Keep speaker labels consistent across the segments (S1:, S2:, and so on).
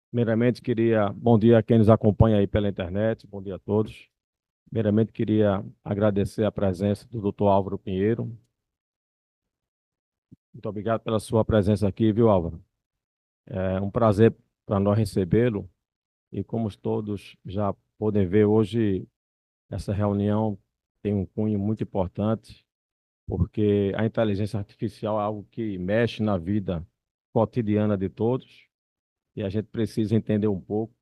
S1: Primeiramente, bom dia a quem nos acompanha aí pela internet, bom dia a todos. Primeiramente, queria agradecer a presença do Dr. Álvaro Pinheiro. Muito obrigado pela sua presença aqui, viu, Álvaro? É um prazer para nós recebê-lo e como todos já podem ver hoje, essa reunião tem um cunho muito importante, porque a inteligência artificial é algo que mexe na vida cotidiana de todos e a gente precisa entender um pouco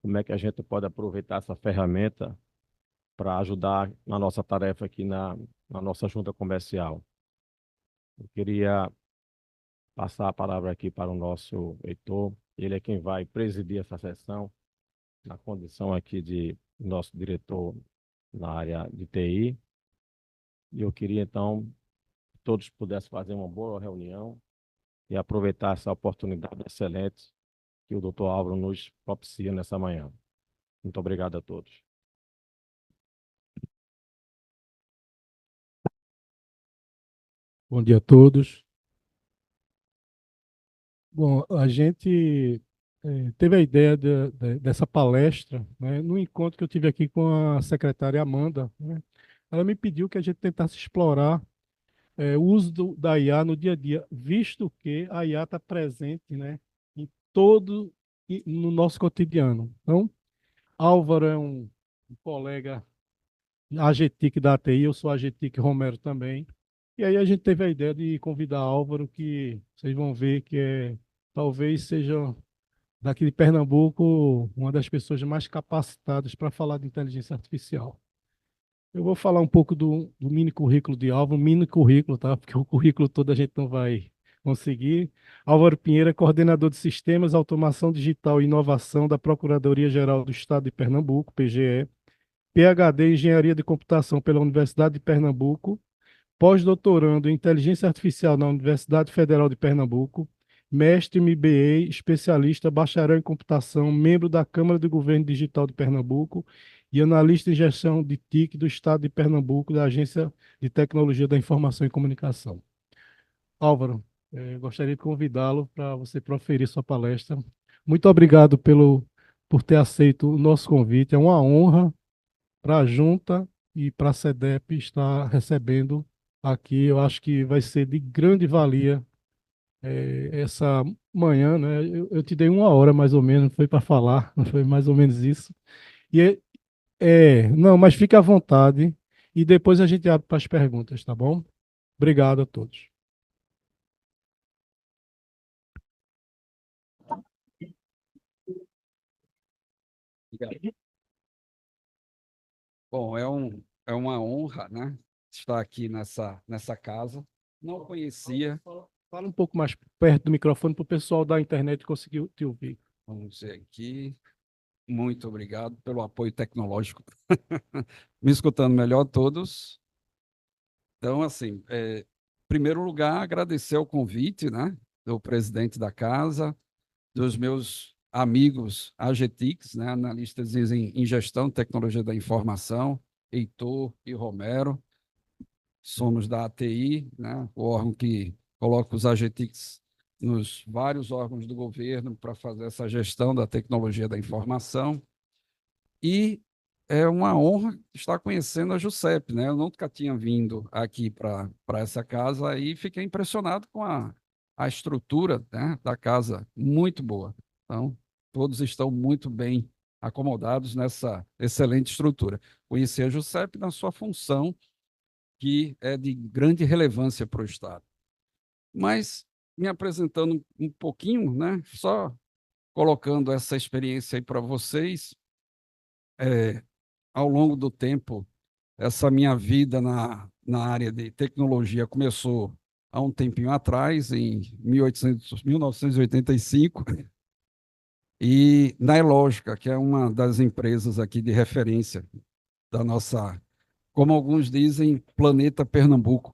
S1: como é que a gente pode aproveitar essa ferramenta para ajudar na nossa tarefa aqui na nossa junta comercial. Eu queria passar a palavra aqui para o nosso Heitor. Ele é quem vai presidir essa sessão, na condição aqui de nosso diretor na área de TI. E eu queria, então, que todos pudessem fazer uma boa reunião e aproveitar essa oportunidade excelente que o doutor Álvaro nos propicia nessa manhã. Muito obrigado a todos.
S2: Bom dia a todos. Bom, a gente teve a ideia dessa palestra, né, no encontro que eu tive aqui com a secretária Amanda, né. Ela me pediu que a gente tentasse explorar o uso da IA no dia a dia, visto que a IA está presente, né, em todo no nosso cotidiano. Então, Álvaro é um colega AGTIC da ATI, eu sou AGTIC Romero também. E aí a gente teve a ideia de convidar Álvaro, que vocês vão ver que talvez seja daqui de Pernambuco uma das pessoas mais capacitadas para falar de inteligência artificial. Eu vou falar um pouco do mini currículo de Álvaro, mini currículo, tá? Porque o currículo todo a gente não vai conseguir. Álvaro Pinheiro é coordenador de Sistemas, Automação Digital e Inovação da Procuradoria-Geral do Estado de Pernambuco, PGE. PhD em Engenharia de Computação pela Universidade de Pernambuco, pós-doutorando em Inteligência Artificial na Universidade Federal de Pernambuco, mestre em MBA, especialista, bacharel em computação, membro da Câmara de Governo Digital de Pernambuco e analista em gestão de TIC do Estado de Pernambuco, da Agência de Tecnologia da Informação e Comunicação. Álvaro, gostaria de convidá-lo para você proferir sua palestra. Muito obrigado por ter aceito o nosso convite. É uma honra para a Junta e para a SEDEP estar recebendo aqui. Eu acho que vai ser de grande valia essa manhã, né? Eu te dei uma hora mais ou menos, foi para falar, não foi mais ou menos isso. E não, mas fique à vontade e depois a gente abre para as perguntas, tá bom? Obrigado a todos.
S3: Obrigado. Bom, é uma honra, né, estar aqui nessa casa. Não conhecia,
S2: Fala um pouco mais perto do microfone para o pessoal da internet conseguir te ouvir.
S3: vamos ver aqui. Muito obrigado pelo apoio tecnológico. Me escutando melhor todos. Então, assim, em primeiro lugar, agradecer o convite, né, do presidente da casa, dos meus amigos AGTICs, né, analistas em gestão, tecnologia da informação, Heitor e Romero. Somos da ATI, né, o órgão que coloca os AGTICs nos vários órgãos do governo para fazer essa gestão da tecnologia da informação. E é uma honra estar conhecendo a JUSEP, né? Eu nunca tinha vindo aqui para essa casa e fiquei impressionado com a estrutura, né, da casa, muito boa. Então, todos estão muito bem acomodados nessa excelente estrutura. Conheci a JUSEP na sua função, que é de grande relevância para o Estado. Mas, me apresentando um pouquinho, né, só colocando essa experiência aí para vocês, ao longo do tempo, essa minha vida na área de tecnologia começou há um tempinho atrás, em 1985, e na Elógica, que é uma das empresas aqui de referência da nossa, como alguns dizem, planeta Pernambuco.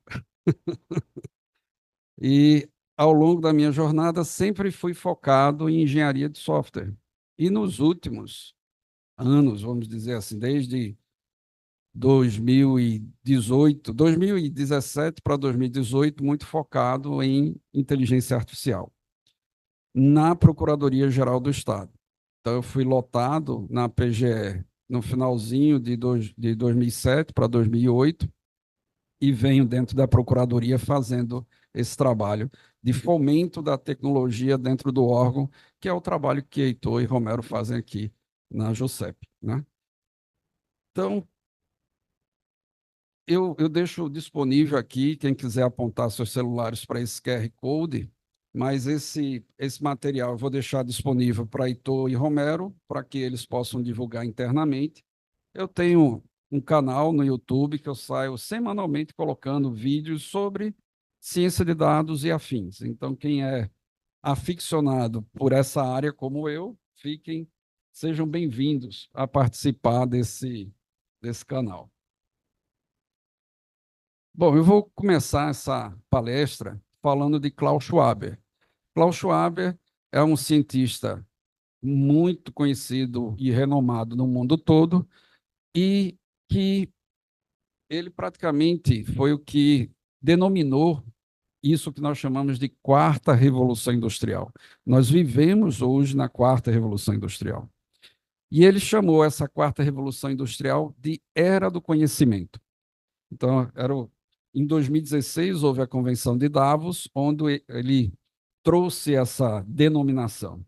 S3: E ao longo da minha jornada sempre fui focado em engenharia de software. E nos últimos anos, vamos dizer assim, desde 2018, 2017 para 2018, muito focado em inteligência artificial, na Procuradoria-Geral do Estado. Então, eu fui lotado na PGE no finalzinho de 2007 para 2008 e venho dentro da Procuradoria fazendo esse trabalho de fomento da tecnologia dentro do órgão, que é o trabalho que Heitor e Romero fazem aqui na JUSEP, né? Então, eu deixo disponível aqui, quem quiser apontar seus celulares para esse QR Code, mas esse material eu vou deixar disponível para Heitor e Romero, para que eles possam divulgar internamente. Eu tenho um canal no YouTube que eu saio semanalmente colocando vídeos sobre ciência de dados e afins. Então, quem é aficionado por essa área como eu, sejam bem-vindos a participar desse canal. Bom, eu vou começar essa palestra falando de Klaus Schwab. Klaus Schwab é um cientista muito conhecido e renomado no mundo todo e que ele praticamente foi o que denominou isso que nós chamamos de quarta revolução industrial. Nós vivemos hoje na quarta revolução industrial. E ele chamou essa quarta revolução industrial de era do conhecimento. Então, em 2016, houve a Convenção de Davos, onde ele trouxe essa denominação.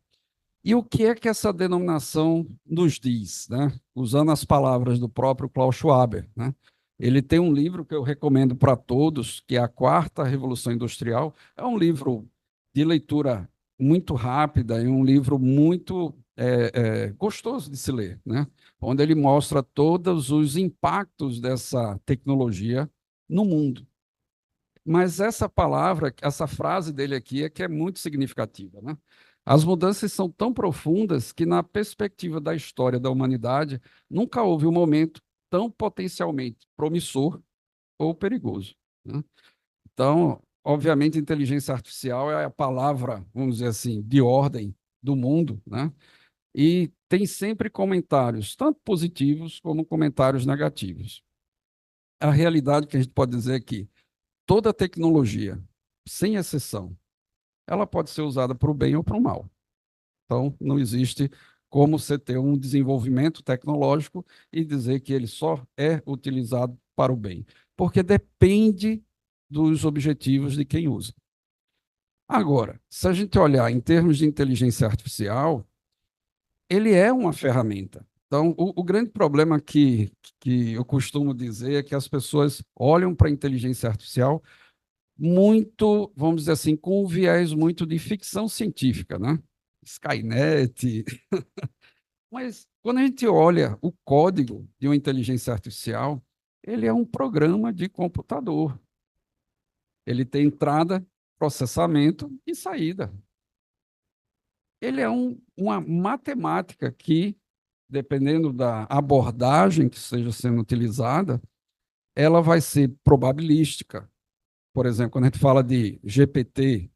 S3: E o que é que essa denominação nos diz, né? Usando as palavras do próprio Klaus Schwab, né? Ele tem um livro que eu recomendo para todos, que é A Quarta Revolução Industrial. É um livro de leitura muito rápida e um livro muito gostoso de se ler, né? Onde ele mostra todos os impactos dessa tecnologia no mundo. Mas essa palavra, essa frase dele aqui é que é muito significativa, né? As mudanças são tão profundas que, na perspectiva da história da humanidade, nunca houve um momento tão potencialmente promissor ou perigoso, né? Então, obviamente, inteligência artificial é a palavra, vamos dizer assim, de ordem do mundo, né? E tem sempre comentários, tanto positivos como comentários negativos. A realidade que a gente pode dizer é que toda tecnologia, sem exceção, ela pode ser usada para o bem ou para o mal. Então, não existe como você ter um desenvolvimento tecnológico e dizer que ele só é utilizado para o bem, porque depende dos objetivos de quem usa. Agora, se a gente olhar em termos de inteligência artificial, ele é uma ferramenta. Então, o grande problema que eu costumo dizer é que as pessoas olham para a inteligência artificial muito, vamos dizer assim, com um viés muito de ficção científica, né? Skynet. Mas quando a gente olha o código de uma inteligência artificial, ele é um programa de computador. Ele tem entrada, processamento e saída. Ele é uma matemática que, dependendo da abordagem que esteja sendo utilizada, ela vai ser probabilística. Por exemplo, quando a gente fala de GPT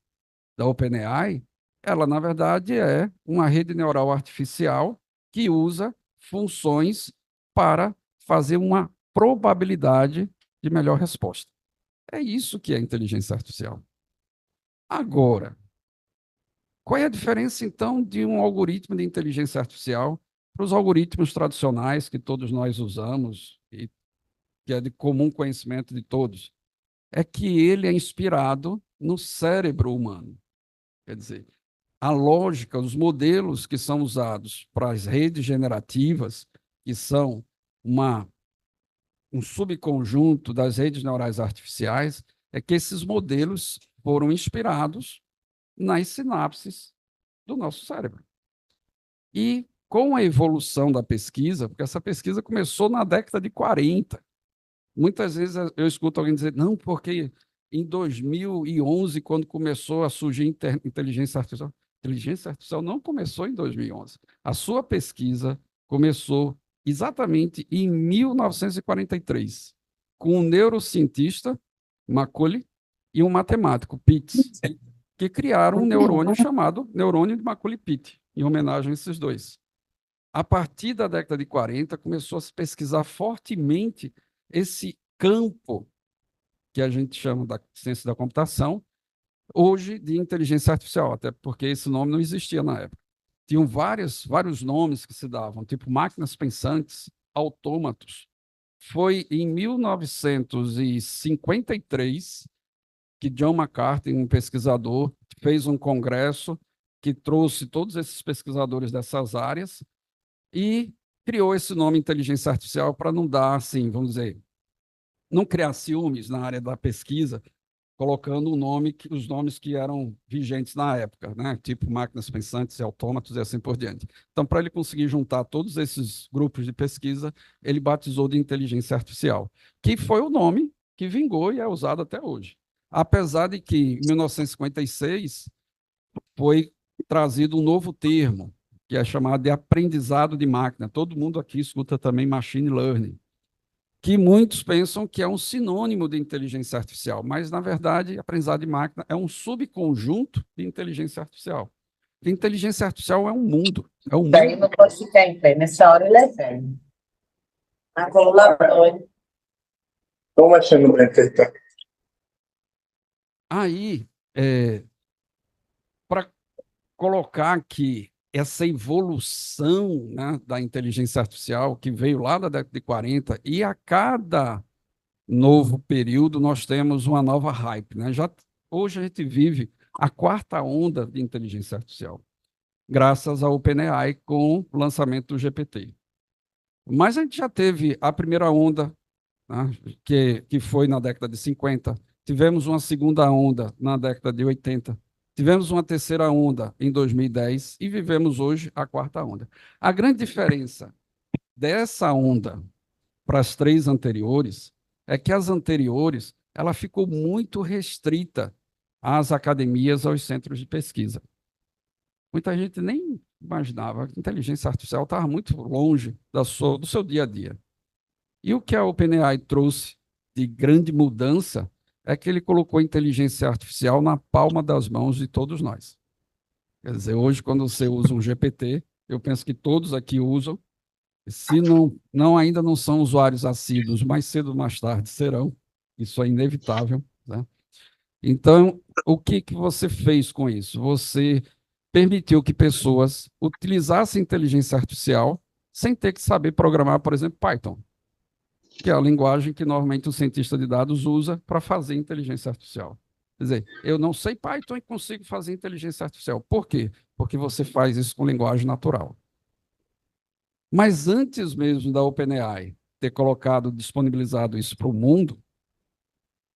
S3: da OpenAI, ela, na verdade, é uma rede neural artificial que usa funções para fazer uma probabilidade de melhor resposta. É isso que é inteligência artificial. Agora, qual é a diferença, então, de um algoritmo de inteligência artificial para os algoritmos tradicionais que todos nós usamos e que é de comum conhecimento de todos? É que ele é inspirado no cérebro humano. Quer dizer, a lógica, os modelos que são usados para as redes generativas, que são um subconjunto das redes neurais artificiais, é que esses modelos foram inspirados nas sinapses do nosso cérebro. E com a evolução da pesquisa, porque essa pesquisa começou na década de 40, muitas vezes eu escuto alguém dizer, não, porque em 2011, quando começou a surgir inteligência artificial, inteligência artificial não começou em 2011. A sua pesquisa começou exatamente em 1943, com um neurocientista, Macaulay, e um matemático, Pitts, que criaram um neurônio chamado neurônio de Macaulay-Pitt, em homenagem a esses dois. A partir da década de 40, começou a se pesquisar fortemente esse campo que a gente chama da ciência da computação, hoje de inteligência artificial, até porque esse nome não existia na época. tinham vários nomes que se davam, tipo máquinas pensantes, autômatos. Foi em 1953 que John McCarthy, um pesquisador, fez um congresso que trouxe todos esses pesquisadores dessas áreas e criou esse nome inteligência artificial para não dar, assim, vamos dizer, não criar ciúmes na área da pesquisa, colocando os nomes que eram vigentes na época, né? Tipo máquinas pensantes e autômatos e assim por diante. Então, para ele conseguir juntar todos esses grupos de pesquisa, ele batizou de inteligência artificial, que foi o nome que vingou e é usado até hoje. Apesar de que, em 1956, foi trazido um novo termo, que é chamado de aprendizado de máquina. Todo mundo aqui escuta também machine learning, que muitos pensam que é um sinônimo de inteligência artificial, mas, na verdade, aprendizado de máquina é um subconjunto de inteligência artificial. A inteligência artificial é um mundo. É um
S4: Daí
S3: mundo.
S4: não pode ficar em pé. Nessa hora ele é velho. A coluna dói.
S5: Estou mexendo bem, Keita.
S3: Aí, para colocar aqui essa evolução, né, da inteligência artificial que veio lá da década de 40, e a cada novo período nós temos uma nova hype, né? Hoje a gente vive a quarta onda de inteligência artificial, graças ao OpenAI com o lançamento do GPT. Mas a gente já teve a primeira onda, né, que foi na década de 50, tivemos uma segunda onda na década de 80, tivemos uma terceira onda em 2010 e vivemos hoje a quarta onda. A grande diferença dessa onda para as três anteriores é que as anteriores ela ficou muito restrita às academias, aos centros de pesquisa. Muita gente nem imaginava que a inteligência artificial estava muito longe do seu dia a dia. E o que a OpenAI trouxe de grande mudança é que ele colocou a inteligência artificial na palma das mãos de todos nós. Quer dizer, hoje, quando você usa um GPT, eu penso que todos aqui usam. Se ainda não são usuários assíduos, mais cedo ou mais tarde serão. Isso é inevitável, né? Então, o que você fez com isso? Você permitiu que pessoas utilizassem inteligência artificial sem ter que saber programar, por exemplo, Python, que é a linguagem que normalmente o cientista de dados usa para fazer inteligência artificial. Quer dizer, eu não sei Python e consigo fazer inteligência artificial. Por quê? Porque você faz isso com linguagem natural. Mas antes mesmo da OpenAI ter disponibilizado isso para o mundo,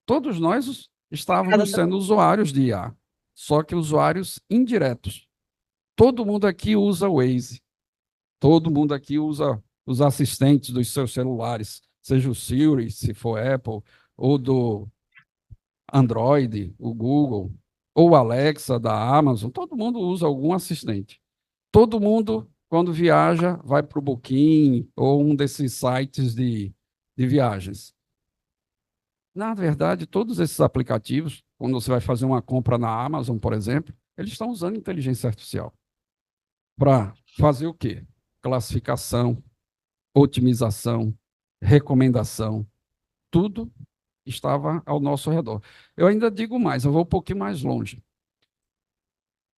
S3: todos nós estávamos sendo usuários de IA, só que usuários indiretos. Todo mundo aqui usa o Waze, todo mundo aqui usa os assistentes dos seus celulares, seja o Siri, se for Apple, ou do Android, o Google, ou o Alexa da Amazon, todo mundo usa algum assistente. Todo mundo, quando viaja, vai para o Booking ou um desses sites de viagens. Na verdade, todos esses aplicativos, quando você vai fazer uma compra na Amazon, por exemplo, eles estão usando inteligência artificial para fazer o quê? Classificação, otimização, recomendação, tudo estava ao nosso redor. Eu ainda digo mais, eu vou um pouquinho mais longe.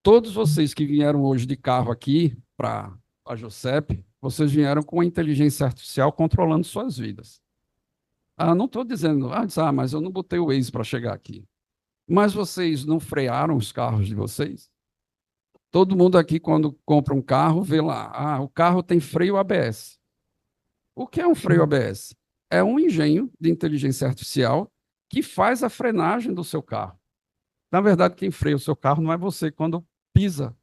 S3: Todos vocês que vieram hoje de carro aqui para a JOSEP, vocês vieram com a inteligência artificial controlando suas vidas. Não estou dizendo, mas eu não botei o Waze para chegar aqui. Mas vocês não frearam os carros de vocês? Todo mundo aqui, quando compra um carro, vê lá, o carro tem freio ABS. O que é um freio ABS? É um engenho de inteligência artificial que faz a frenagem do seu carro. Na verdade, quem freia o seu carro não é você quando pisa.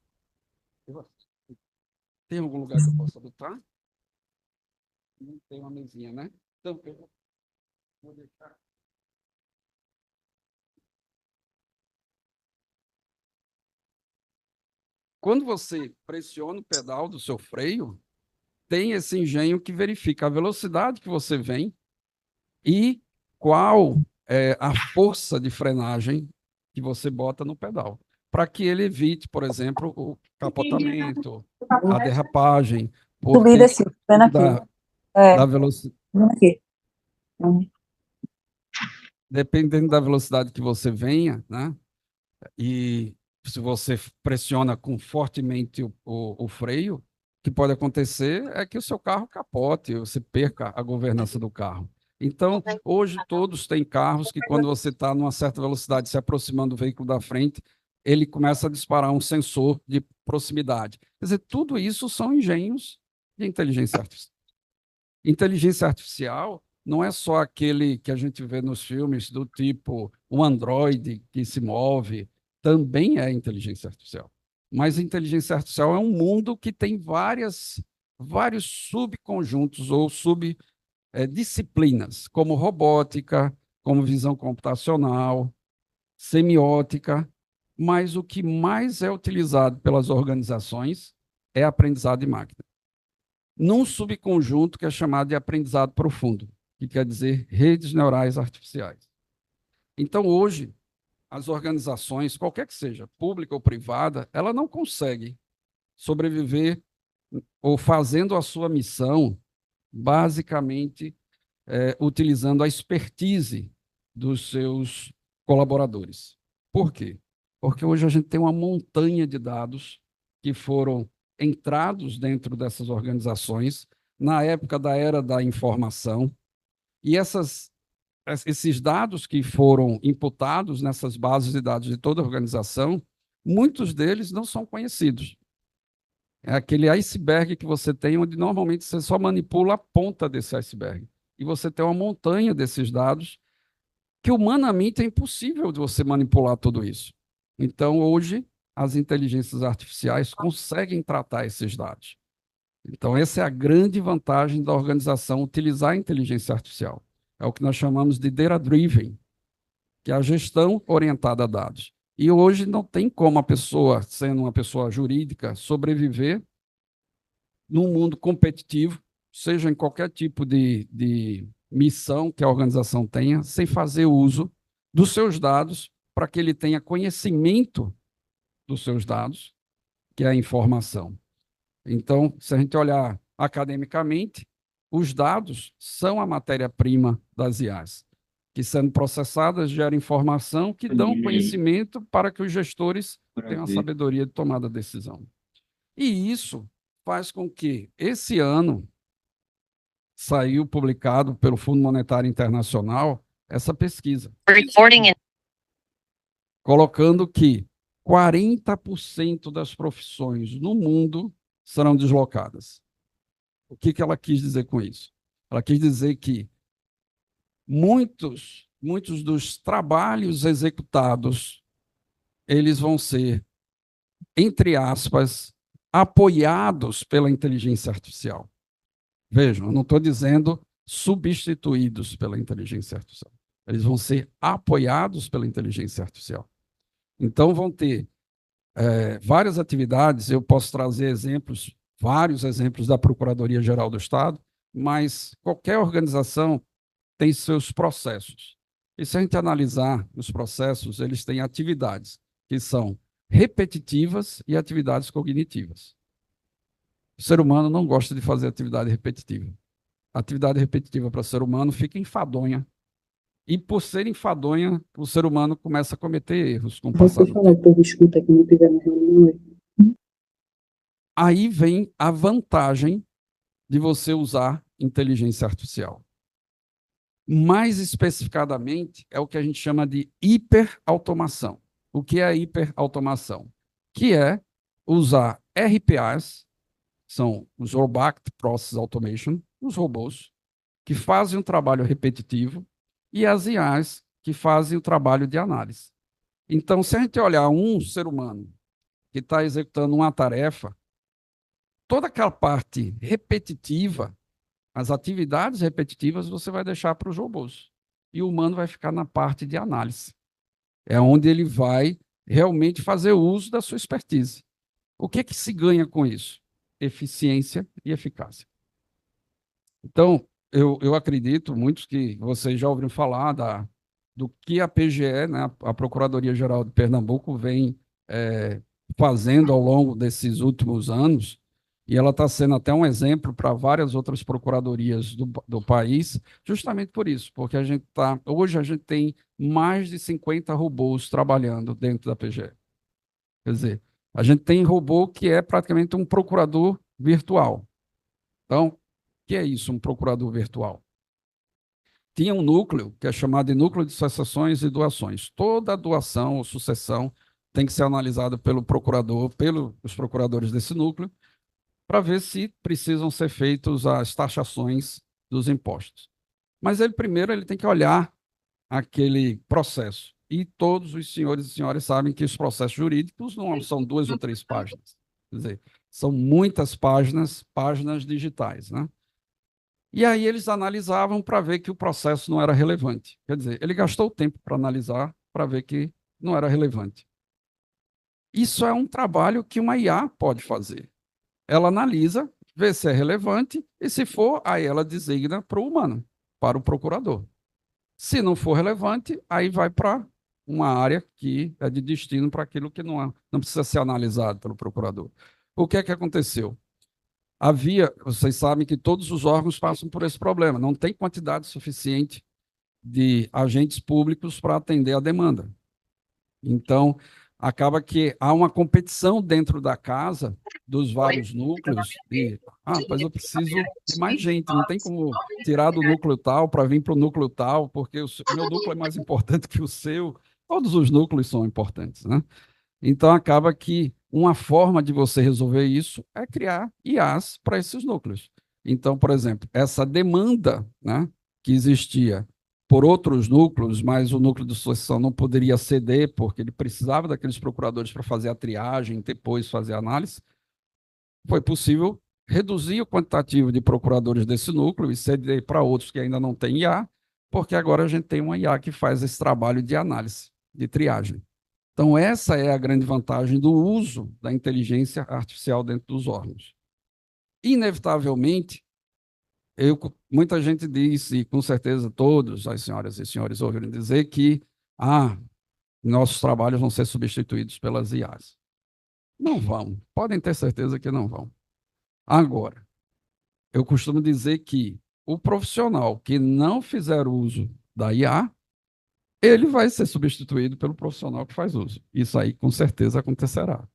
S3: Tem algum lugar que eu possa botar? Não tem uma mesinha, né? Então, eu vou deixar. Quando você pressiona o pedal do seu freio, tem esse engenho que verifica a velocidade que você vem e qual é a força de frenagem que você bota no pedal, para que ele evite, por exemplo, o capotamento, a derrapagem,
S4: Subir desse, vendo aqui.
S3: da velocidade.
S4: Aqui.
S3: Dependendo da velocidade que você venha, né? E se você pressiona fortemente o freio, o que pode acontecer é que o seu carro capote, você perca a governança do carro. Então, hoje todos têm carros que quando você está numa certa velocidade se aproximando do veículo da frente, ele começa a disparar um sensor de proximidade. Quer dizer, tudo isso são engenhos de inteligência artificial. Inteligência artificial não é só aquele que a gente vê nos filmes do tipo um androide que se move, também é inteligência artificial. Mas inteligência artificial é um mundo que tem vários subconjuntos ou disciplinas, como robótica, como visão computacional, semiótica, mas o que mais é utilizado pelas organizações é aprendizado de máquina. Num subconjunto que é chamado de aprendizado profundo, que quer dizer redes neurais artificiais. Então, hoje, as organizações, qualquer que seja, pública ou privada, ela não consegue sobreviver ou fazendo a sua missão, basicamente, utilizando a expertise dos seus colaboradores. Por quê? Porque hoje a gente tem uma montanha de dados que foram entrados dentro dessas organizações na época da era da informação, e esses dados que foram imputados nessas bases de dados de toda a organização, muitos deles não são conhecidos. É aquele iceberg que você tem, onde normalmente você só manipula a ponta desse iceberg. E você tem uma montanha desses dados que humanamente é impossível de você manipular tudo isso. Então, hoje, as inteligências artificiais conseguem tratar esses dados. Então, essa é a grande vantagem da organização utilizar a inteligência artificial. É o que nós chamamos de data-driven, que é a gestão orientada a dados. E hoje não tem como a pessoa, sendo uma pessoa jurídica, sobreviver num mundo competitivo, seja em qualquer tipo de missão que a organização tenha, sem fazer uso dos seus dados para que ele tenha conhecimento dos seus dados, que é a informação. Então, se a gente olhar academicamente, os dados são a matéria-prima das IAs, que sendo processadas geram informação que dão conhecimento para que os gestores tenham a sabedoria de tomada de decisão. E isso faz com que esse ano saiu publicado pelo Fundo Monetário Internacional essa pesquisa, colocando que 40% das profissões no mundo serão deslocadas. O que ela quis dizer com isso? Ela quis dizer que muitos dos trabalhos executados, eles vão ser, entre aspas, apoiados pela inteligência artificial. Vejam, eu não estou dizendo substituídos pela inteligência artificial. Eles vão ser apoiados pela inteligência artificial. Então, vão ter várias atividades, eu posso trazer exemplos, vários exemplos da Procuradoria-Geral do Estado, mas qualquer organização tem seus processos. E se a gente analisar os processos, eles têm atividades que são repetitivas e atividades cognitivas. O ser humano não gosta de fazer atividade repetitiva. A atividade repetitiva para o ser humano fica enfadonha. E por ser enfadonha, o ser humano começa a cometer erros com o passar do tempo.
S6: O povo escuta que não tiver na reunião.
S3: Aí vem a vantagem de você usar inteligência artificial. Mais especificadamente, é o que a gente chama de hiperautomação. O que é hiperautomação? Que é usar RPAs, são os Robotic Process Automation, os robôs, que fazem um trabalho repetitivo, e as IAs, que fazem o trabalho de análise. Então, se a gente olhar um ser humano que está executando uma tarefa, toda aquela parte repetitiva, as atividades repetitivas, você vai deixar para os robôs. E o humano vai ficar na parte de análise. É onde ele vai realmente fazer uso da sua expertise. O que se ganha com isso? Eficiência e eficácia. Então, eu acredito, muitos que vocês já ouviram falar do que a PGE, né, a Procuradoria-Geral de Pernambuco, vem fazendo ao longo desses últimos anos, e ela está sendo até um exemplo para várias outras procuradorias do país, justamente por isso, porque hoje a gente tem mais de 50 robôs trabalhando dentro da PGE. Quer dizer, a gente tem robô que é praticamente um procurador virtual. Então, o que é isso, um procurador virtual? Tinha um núcleo, que é chamado de núcleo de sucessões e doações. Toda doação ou sucessão tem que ser analisada pelo procurador, pelos procuradores desse núcleo, para ver se precisam ser feitas as taxações dos impostos. Mas ele tem que olhar aquele processo. E todos os senhores e senhoras sabem que os processos jurídicos não são 2 ou 3 páginas. Quer dizer, são muitas páginas, páginas digitais, né? E aí eles analisavam para ver que o processo não era relevante. Quer dizer, ele gastou tempo para analisar, para ver que não era relevante. Isso é um trabalho que uma IA pode fazer. Ela analisa, vê se é relevante, e se for, aí ela designa para o humano, para o procurador. Se não for relevante, aí vai para uma área que é de destino para aquilo que não precisa ser analisado pelo procurador. O que é que aconteceu? Vocês sabem que todos os órgãos passam por esse problema, não tem quantidade suficiente de agentes públicos para atender a demanda. Então, acaba que há uma competição dentro da casa dos vários núcleos mas eu preciso de mais gente, não tem como tirar do núcleo tal para vir para o núcleo tal, porque o meu núcleo é mais importante que o seu. Todos os núcleos são importantes, né? Então, acaba que uma forma de você resolver isso é criar IAs para esses núcleos. Então, por exemplo, essa demanda, né, que existia por outros núcleos, mas o núcleo de sucessão não poderia ceder, porque ele precisava daqueles procuradores para fazer a triagem, depois fazer a análise, foi possível reduzir o quantitativo de procuradores desse núcleo e ceder para outros que ainda não têm IA, porque agora a gente tem uma IA que faz esse trabalho de análise, de triagem. Então, essa é a grande vantagem do uso da inteligência artificial dentro dos órgãos. Inevitavelmente, muita gente diz, e com certeza todos as senhoras e senhores ouviram dizer que nossos trabalhos vão ser substituídos pelas IAs. Não vão, podem ter certeza que não vão. Agora, eu costumo dizer que o profissional que não fizer uso da IA, ele vai ser substituído pelo profissional que faz uso. Isso aí com certeza acontecerá.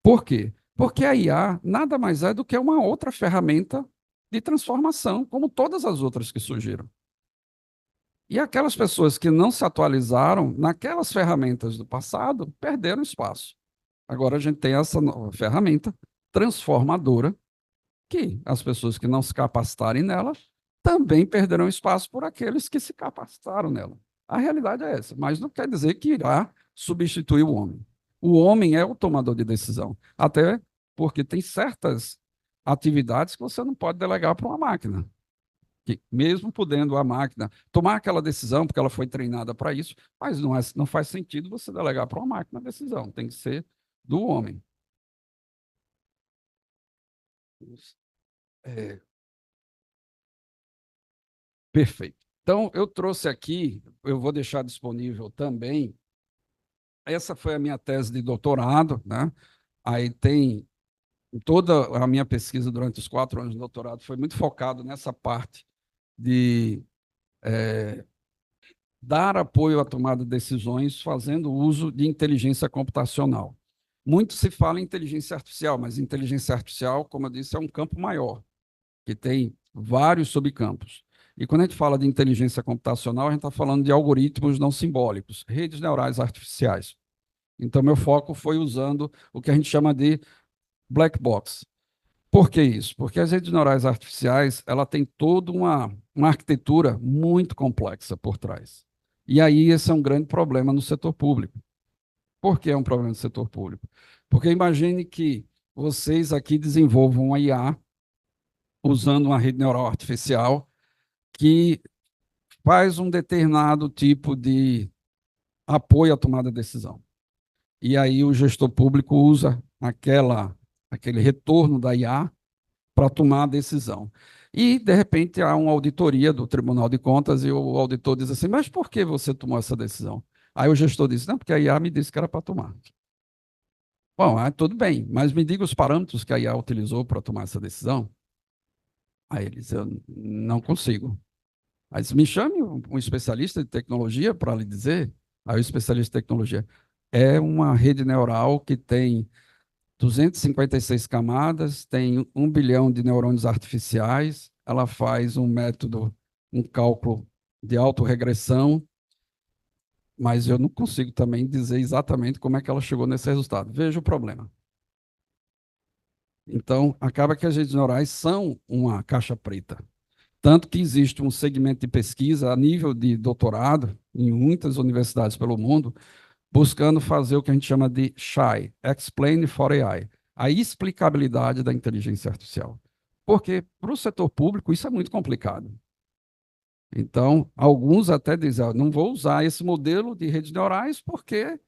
S3: Por quê? Porque a IA nada mais é do que uma outra ferramenta de transformação, como todas as outras que surgiram. E aquelas pessoas que não se atualizaram naquelas ferramentas do passado perderam espaço. Agora a gente tem essa nova ferramenta transformadora, que as pessoas que não se capacitarem nela também perderão espaço por aqueles que se capacitaram nela. A realidade é essa, mas não quer dizer que irá substituir o homem. O homem é o tomador de decisão, até porque tem certas atividades que você não pode delegar para uma máquina. Que, mesmo podendo a máquina tomar aquela decisão, porque ela foi treinada para isso, mas não faz sentido você delegar para uma máquina a decisão, tem que ser do homem. Perfeito. Então, eu trouxe aqui, eu vou deixar disponível também. Essa foi a minha tese de doutorado, né? Aí tem toda a minha pesquisa durante os 4 anos de doutorado foi muito focado nessa parte de dar apoio à tomada de decisões fazendo uso de inteligência computacional. Muito se fala em inteligência artificial, mas inteligência artificial, como eu disse, é um campo maior, que tem vários subcampos. E quando a gente fala de inteligência computacional, a gente está falando de algoritmos não simbólicos, redes neurais artificiais. Então, meu foco foi usando o que a gente chama de black box. Por que isso? Porque as redes neurais artificiais ela tem toda uma arquitetura muito complexa por trás. E aí esse é um grande problema no setor público. Por que é um problema no setor público? Porque imagine que vocês aqui desenvolvam uma IA usando uma rede neural artificial que faz um determinado tipo de apoio à tomada de decisão. E aí o gestor público usa aquele retorno da IA para tomar a decisão. E, de repente, há uma auditoria do Tribunal de Contas e o auditor diz assim, mas por que você tomou essa decisão? Aí o gestor diz, não, porque a IA me disse que era para tomar. Bom, tudo bem, mas me diga os parâmetros que a IA utilizou para tomar essa decisão. Aí ele diz, eu não consigo. Aí diz, me chame um especialista de tecnologia para lhe dizer. Aí o especialista de tecnologia, é uma rede neural que tem 256 camadas, tem 1 bilhão de neurônios artificiais, ela faz um método, um cálculo de autorregressão, mas eu não consigo também dizer exatamente como é que ela chegou nesse resultado. Veja o problema. Então, acaba que as redes neurais são uma caixa preta. Tanto que existe um segmento de pesquisa a nível de doutorado, em muitas universidades pelo mundo, buscando fazer o que a gente chama de SHI, Explain for AI, a explicabilidade da inteligência artificial. Porque, para o setor público, isso é muito complicado. Então, alguns até dizem, não vou usar esse modelo de redes neurais porque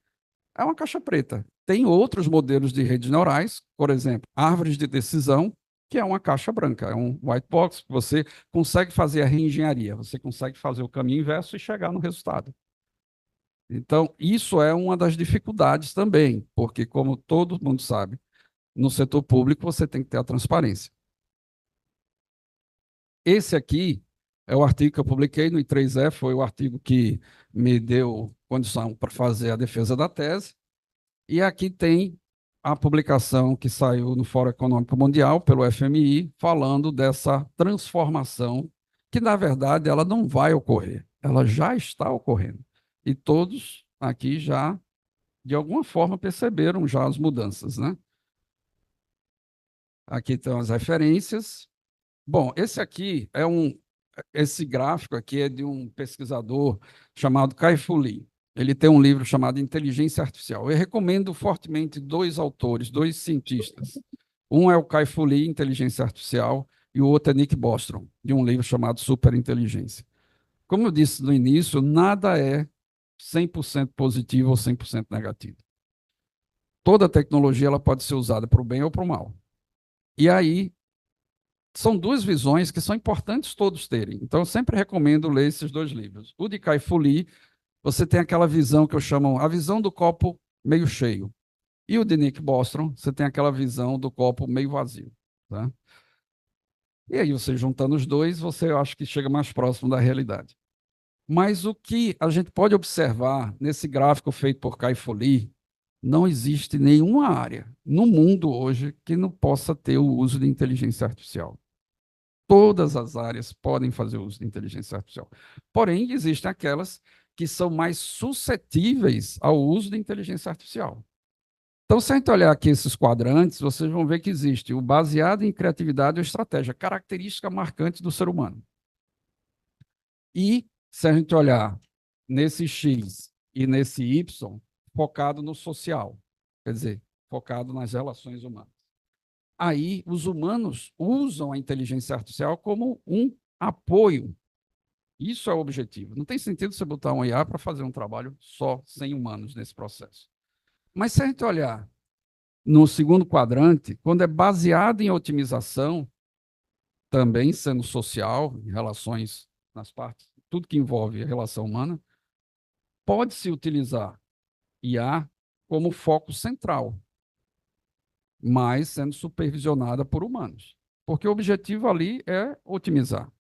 S3: é uma caixa preta. Tem outros modelos de redes neurais, por exemplo, árvores de decisão, que é uma caixa branca, é um white box, você consegue fazer a reengenharia, você consegue fazer o caminho inverso e chegar no resultado. Então, isso é uma das dificuldades também, porque, como todo mundo sabe, no setor público você tem que ter a transparência. Esse aqui é o artigo que eu publiquei no I3E, foi o artigo que me deu condição para fazer a defesa da tese. E aqui tem a publicação que saiu no Fórum Econômico Mundial, pelo FMI, falando dessa transformação, que, na verdade, ela não vai ocorrer, ela já está ocorrendo. E todos aqui já, de alguma forma, perceberam já as mudanças, né? Aqui estão as referências. Bom, esse gráfico aqui é de um pesquisador chamado Kai-Fu Lee. Ele tem um livro chamado Inteligência Artificial. Eu recomendo fortemente dois autores, dois cientistas. Um é o Kai-Fu Lee, Inteligência Artificial, e o outro é Nick Bostrom, de um livro chamado Superinteligência. Como eu disse no início, nada é 100% positivo ou 100% negativo. Toda tecnologia ela pode ser usada para o bem ou para o mal. E aí, são duas visões que são importantes todos terem. Então, eu sempre recomendo ler esses dois livros. O de Kai-Fu Lee, você tem aquela visão que eu chamo a visão do copo meio cheio. E o de Nick Bostrom, você tem aquela visão do copo meio vazio. Tá? E aí, você juntando os dois, você acha que chega mais próximo da realidade. Mas o que a gente pode observar nesse gráfico feito por Kai-Fu Lee, não existe nenhuma área no mundo hoje que não possa ter o uso de inteligência artificial. Todas as áreas podem fazer uso de inteligência artificial. Porém, existem aquelas que são mais suscetíveis ao uso de inteligência artificial. Então, se a gente olhar aqui esses quadrantes, vocês vão ver que existe o baseado em criatividade ou estratégia, característica marcante do ser humano. E, se a gente olhar nesse X e nesse Y, focado no social, quer dizer, focado nas relações humanas. Aí, os humanos usam a inteligência artificial como um apoio. Isso é o objetivo. Não tem sentido você botar um IA para fazer um trabalho só sem humanos nesse processo. Mas se a gente olhar no segundo quadrante, quando é baseado em otimização, também sendo social, em relações nas partes, tudo que envolve a relação humana, pode-se utilizar IA como foco central, mas sendo supervisionada por humanos. Porque o objetivo ali é otimizar.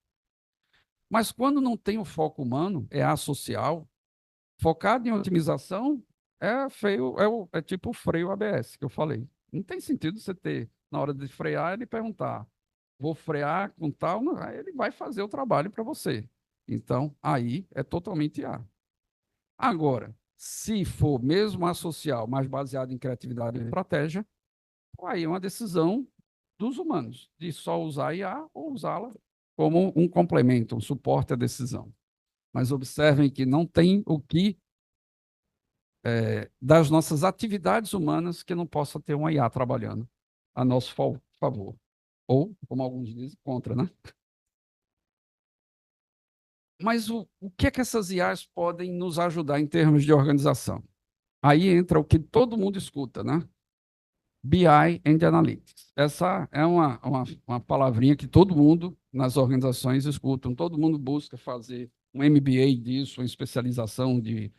S3: Mas quando não tem o foco humano, é asocial, focado em otimização, é feio, é tipo o freio ABS que eu falei. Não tem sentido você ter, na hora de frear, ele perguntar, vou frear com tal, não, aí ele vai fazer o trabalho para você. Então, aí é totalmente IA. Agora, se for mesmo associal, mas baseado em criatividade e estratégia, aí é uma decisão dos humanos, de só usar IA ou usá-la como um complemento, um suporte à decisão. Mas observem que não tem o que das nossas atividades humanas que não possa ter uma IA trabalhando a nosso favor. Ou, como alguns dizem, contra, né? Mas o que é que essas IAs podem nos ajudar em termos de organização? Aí entra o que todo mundo escuta, né? BI and Analytics. Essa é uma palavrinha que todo mundo nas organizações escutam, todo mundo busca fazer um MBA disso, uma especialização de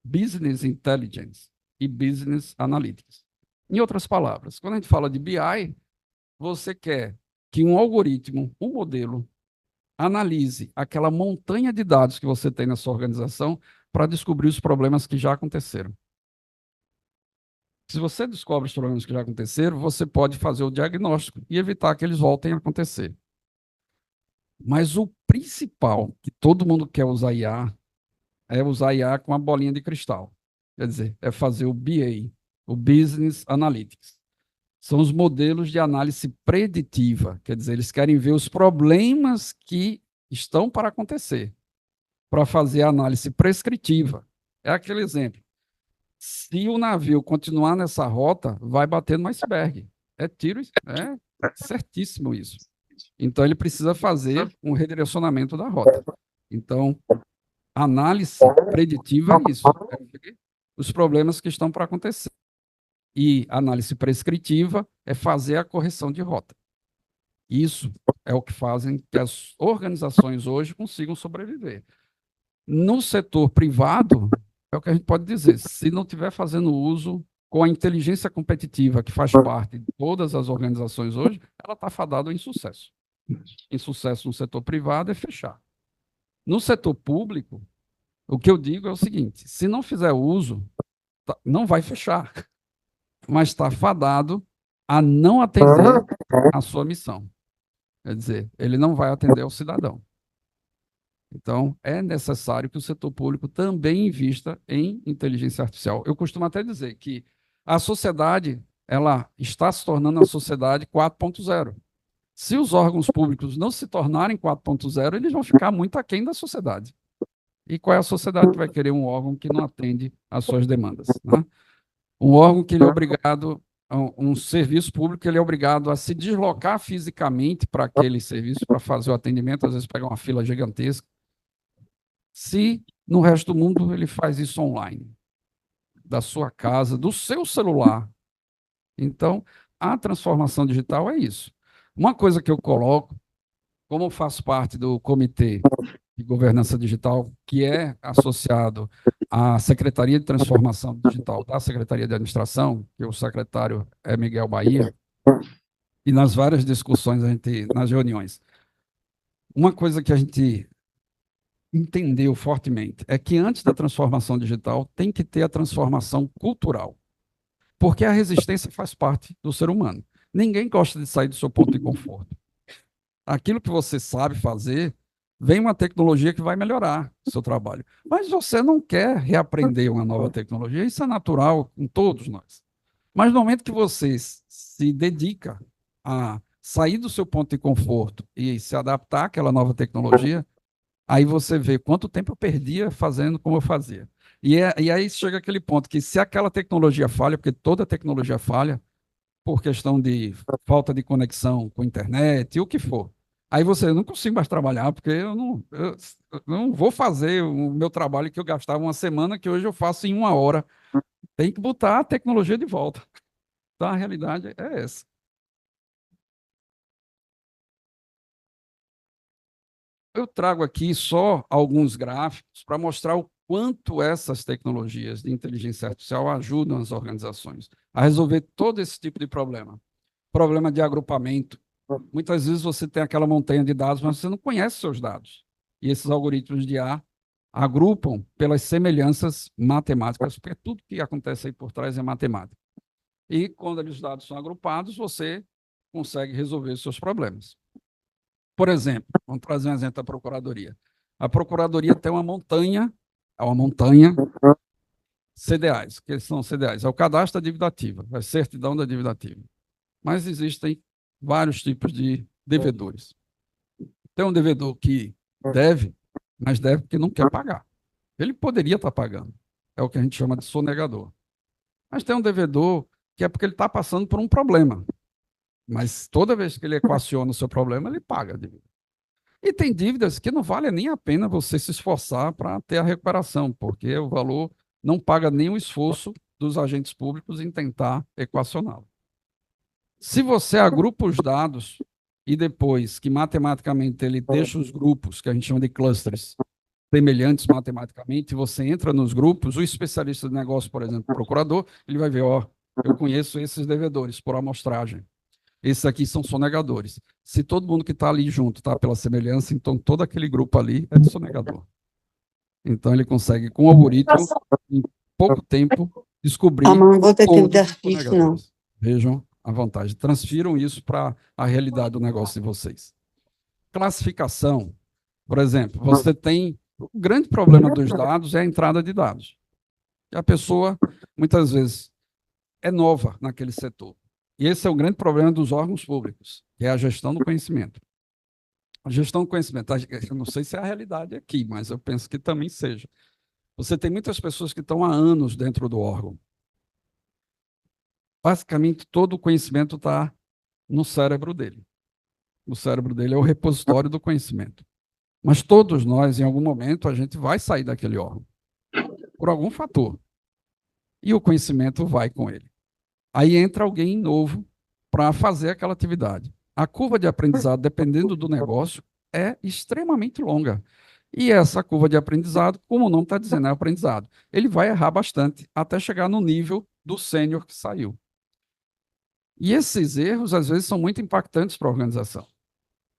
S3: Business Intelligence e Business Analytics. Em outras palavras, quando a gente fala de BI, você quer que um algoritmo, um modelo, analise aquela montanha de dados que você tem na sua organização para descobrir os problemas que já aconteceram. Se você descobre os problemas que já aconteceram, você pode fazer o diagnóstico e evitar que eles voltem a acontecer. Mas o principal, que todo mundo quer usar IA, é usar IA com a bolinha de cristal. Quer dizer, é fazer o BA, o Business Analytics. São os modelos de análise preditiva. Quer dizer, eles querem ver os problemas que estão para acontecer, para fazer a análise prescritiva. É aquele exemplo. Se o navio continuar nessa rota, vai bater no iceberg. É tiro, é certíssimo isso. Então, ele precisa fazer um redirecionamento da rota. Então, análise preditiva é isso. É ver os problemas que estão para acontecer. E análise prescritiva é fazer a correção de rota. Isso é o que fazem que as organizações hoje consigam sobreviver. No setor privado, é o que a gente pode dizer, se não estiver fazendo uso com a inteligência competitiva que faz parte de todas as organizações hoje, ela está fadada ao insucesso. Insucesso no setor privado é fechar. No setor público, o que eu digo é o seguinte, se não fizer uso, não vai fechar, mas está fadado a não atender a sua missão. Quer dizer, ele não vai atender ao cidadão. Então, é necessário que o setor público também invista em inteligência artificial. Eu costumo até dizer que a sociedade, ela está se tornando a sociedade 4.0. Se os órgãos públicos não se tornarem 4.0, eles vão ficar muito aquém da sociedade. E qual é a sociedade que vai querer um órgão que não atende às suas demandas, né? Um órgão que ele é obrigado, um serviço público, ele é obrigado a se deslocar fisicamente para aquele serviço, para fazer o atendimento, às vezes pegar uma fila gigantesca. Se no resto do mundo ele faz isso online, da sua casa, do seu celular. Então, a transformação digital é isso. Uma coisa que eu coloco, como eu faço parte do Comitê de Governança Digital, que é associado à Secretaria de Transformação Digital da Secretaria de Administração, que o secretário é Miguel Bahia, e nas várias discussões, nas reuniões, uma coisa que a gente entendeu fortemente é que antes da transformação digital tem que ter a transformação cultural, porque a resistência faz parte do ser humano. Ninguém gosta de sair do seu ponto de conforto. Aquilo que você sabe fazer, vem uma tecnologia que vai melhorar o seu trabalho. Mas você não quer reaprender uma nova tecnologia, isso é natural em todos nós. Mas no momento que você se dedica a sair do seu ponto de conforto e se adaptar àquela nova tecnologia, aí você vê quanto tempo eu perdia fazendo como eu fazia. E aí chega aquele ponto que se aquela tecnologia falha, porque toda tecnologia falha, por questão de falta de conexão com a internet, e o que for. Aí você, não consigo mais trabalhar, porque eu não vou fazer o meu trabalho que eu gastava uma semana, que hoje eu faço em 1 hora. Tem que botar a tecnologia de volta. Então, a realidade é essa. Eu trago aqui só alguns gráficos para mostrar o quanto essas tecnologias de inteligência artificial ajudam as organizações a resolver todo esse tipo de problema. Problema de agrupamento. Muitas vezes você tem aquela montanha de dados, mas você não conhece seus dados. E esses algoritmos de IA agrupam pelas semelhanças matemáticas, porque tudo que acontece aí por trás é matemática. E quando os dados são agrupados, você consegue resolver os seus problemas. Por exemplo, vamos trazer um exemplo da Procuradoria. A Procuradoria tem uma montanha CDAs. O que são CDAs? É o cadastro da dívida ativa, a certidão da dívida ativa. Mas existem vários tipos de devedores. Tem um devedor que deve, mas deve porque não quer pagar. Ele poderia estar pagando. É o que a gente chama de sonegador. Mas tem um devedor que é porque ele está passando por um problema. Mas toda vez que ele equaciona o seu problema, ele paga a dívida. E tem dívidas que não vale nem a pena você se esforçar para ter a recuperação, porque o valor não paga nem o esforço dos agentes públicos em tentar equacioná-lo. Se você agrupa os dados e depois que matematicamente ele deixa os grupos, que a gente chama de clusters, semelhantes matematicamente, você entra nos grupos, o especialista de negócio, por exemplo, o procurador, ele vai ver, ó, eu conheço esses devedores por amostragem. Esses aqui são sonegadores. Se todo mundo que está ali junto está pela semelhança, então todo aquele grupo ali é de sonegador. Então ele consegue, com o algoritmo, em pouco tempo, descobrir
S6: Amanda, vou ter tempo de
S3: todos os
S6: assistir isso, não.
S3: sonegadores. Vejam à vontade. Transfiram isso para a realidade do negócio de vocês. Classificação, por exemplo, você tem... O grande problema dos dados é a entrada de dados. E a pessoa, muitas vezes, é nova naquele setor. E esse é o grande problema dos órgãos públicos, que é a gestão do conhecimento. A gestão do conhecimento, eu não sei se é a realidade aqui, mas eu penso que também seja. Você tem muitas pessoas que estão há anos dentro do órgão. Basicamente, todo o conhecimento está no cérebro dele. O cérebro dele é o repositório do conhecimento. Mas todos nós, em algum momento, a gente vai sair daquele órgão, por algum fator. E o conhecimento vai com ele. Aí entra alguém novo para fazer aquela atividade. A curva de aprendizado, dependendo do negócio, é extremamente longa. E essa curva de aprendizado, como o nome está dizendo, é aprendizado. Ele vai errar bastante até chegar no nível do sênior que saiu. E esses erros, às vezes, são muito impactantes para a organização.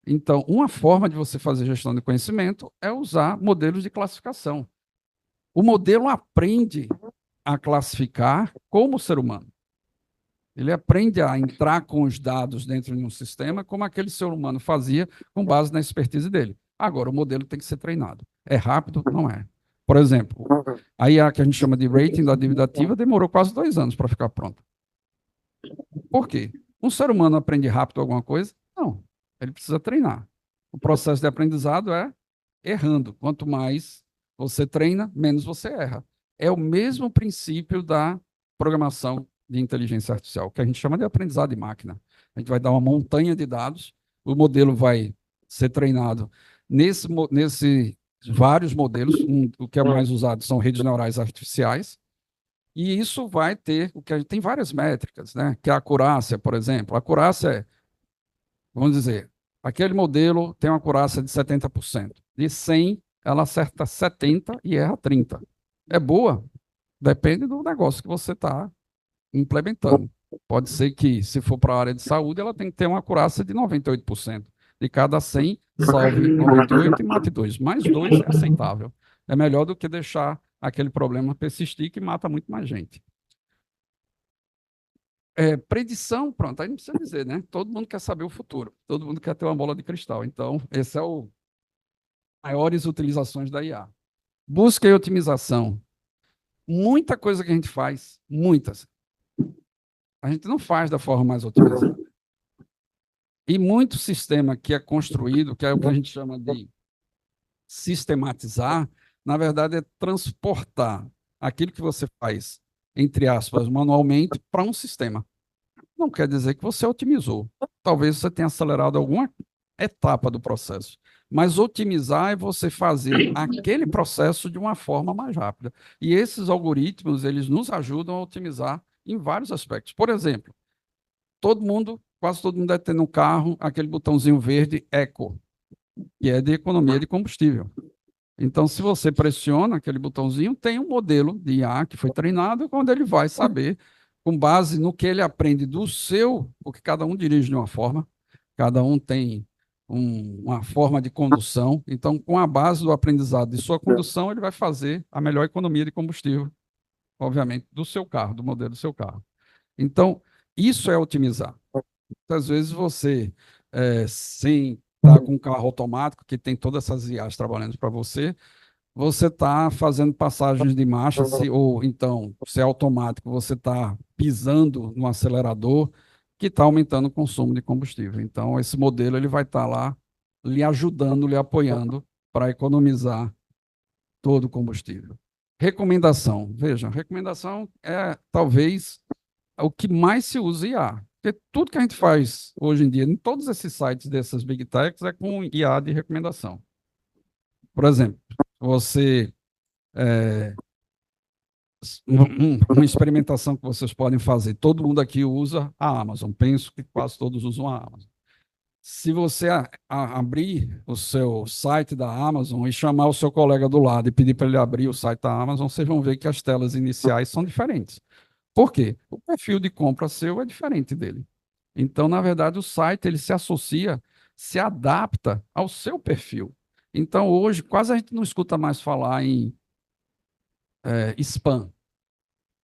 S3: Então, uma forma de você fazer gestão de conhecimento é usar modelos de classificação. O modelo aprende a classificar como ser humano. Ele aprende a entrar com os dados dentro de um sistema como aquele ser humano fazia com base na expertise dele. Agora, o modelo tem que ser treinado. É rápido? Não é. Por exemplo, a IA que a gente chama de rating da dívida ativa demorou quase 2 anos para ficar pronta. Por quê? Um ser humano aprende rápido alguma coisa? Não. Ele precisa treinar. O processo de aprendizado é errando. Quanto mais você treina, menos você erra. É o mesmo princípio da programação de inteligência artificial, que a gente chama de aprendizado de máquina. A gente vai dar uma montanha de dados, o modelo vai ser treinado nesse vários modelos, o que é mais usado são redes neurais artificiais, e isso vai ter, o que a gente tem várias métricas, né? Que é a acurácia, por exemplo. A acurácia é, vamos dizer, aquele modelo tem uma acurácia de 70%. De 100, ela acerta 70 e erra 30. É boa? Depende do negócio que você está implementando. Pode ser que, se for para a área de saúde, ela tem que ter uma acurácia de 98%. De cada 100, salve 98 e mate 2. Mais 2 é aceitável. É melhor do que deixar aquele problema persistir, que mata muito mais gente. Predição, pronto, aí não precisa dizer, né? Todo mundo quer saber o futuro, todo mundo quer ter uma bola de cristal. Então, esse é o maiores utilizações da IA. Busca e otimização. Muita coisa que a gente faz, muitas, a gente não faz da forma mais otimizada. E muito sistema que é construído, que é o que a gente chama de sistematizar, na verdade é transportar aquilo que você faz, entre aspas, manualmente, para um sistema. Não quer dizer que você otimizou. Talvez você tenha acelerado alguma etapa do processo. Mas otimizar é você fazer aquele processo de uma forma mais rápida. E esses algoritmos, eles nos ajudam a otimizar em vários aspectos. Por exemplo, quase todo mundo deve ter no carro aquele botãozinho verde Eco, que é de economia de combustível. Então, se você pressiona aquele botãozinho, tem um modelo de IA que foi treinado, onde ele vai saber, com base no que ele aprende do seu, porque cada um dirige de uma forma, cada um tem uma forma de condução. Então, com a base do aprendizado de sua condução, ele vai fazer a melhor economia de combustível, obviamente, do seu carro, do modelo do seu carro. Então, isso é otimizar. Muitas vezes você, sem estar com um carro automático, que tem todas essas IAs trabalhando para você, você está fazendo passagens de marcha, ou então, se é automático, você está pisando no acelerador, que está aumentando o consumo de combustível. Então, esse modelo ele vai estar lá lhe ajudando, lhe apoiando para economizar todo o combustível. Recomendação. Vejam, recomendação é talvez o que mais se usa IA. Porque tudo que a gente faz hoje em dia, em todos esses sites dessas Big Techs, é com IA de recomendação. Por exemplo, você... uma experimentação que vocês podem fazer. Todo mundo aqui usa a Amazon. Penso que quase todos usam a Amazon. Se você abrir o seu site da Amazon e chamar o seu colega do lado e pedir para ele abrir o site da Amazon, vocês vão ver que as telas iniciais são diferentes. Por quê? O perfil de compra seu é diferente dele. Então, na verdade, o site ele se associa, se adapta ao seu perfil. Então, hoje, quase a gente não escuta mais falar em spam.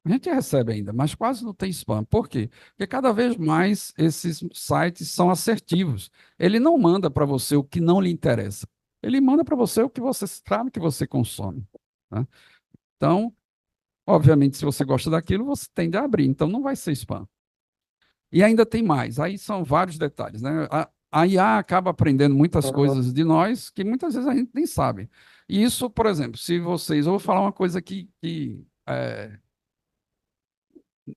S3: A gente recebe ainda, mas quase não tem spam. Por quê? Porque cada vez mais esses sites são assertivos. Ele não manda para você o que não lhe interessa. Ele manda para você o que você sabe que você consome. Tá? Então, obviamente, se você gosta daquilo, você tende a abrir. Então, não vai ser spam. E ainda tem mais. Aí são vários detalhes, né? A IA acaba aprendendo muitas coisas de nós que muitas vezes a gente nem sabe. E isso, por exemplo, se vocês... Eu vou falar uma coisa que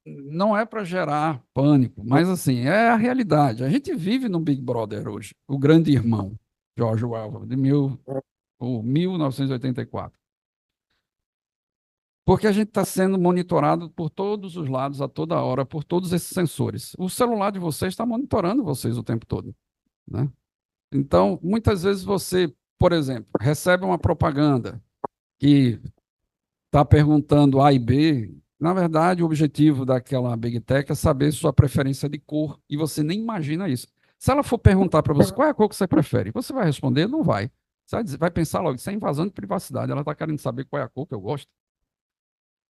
S3: não é para gerar pânico, mas assim, é a realidade. A gente vive no Big Brother hoje, o grande irmão, George Orwell, de 1984. Porque a gente está sendo monitorado por todos os lados, a toda hora, por todos esses sensores. O celular de vocês está monitorando vocês o tempo todo, né? Então, muitas vezes você, por exemplo, recebe uma propaganda que está perguntando A e B. Na verdade, o objetivo daquela Big Tech é saber sua preferência de cor, e você nem imagina isso. Se ela for perguntar para você qual é a cor que você prefere, você vai responder? Não vai. Você vai pensar logo, isso é invasão de privacidade, ela está querendo saber qual é a cor que eu gosto.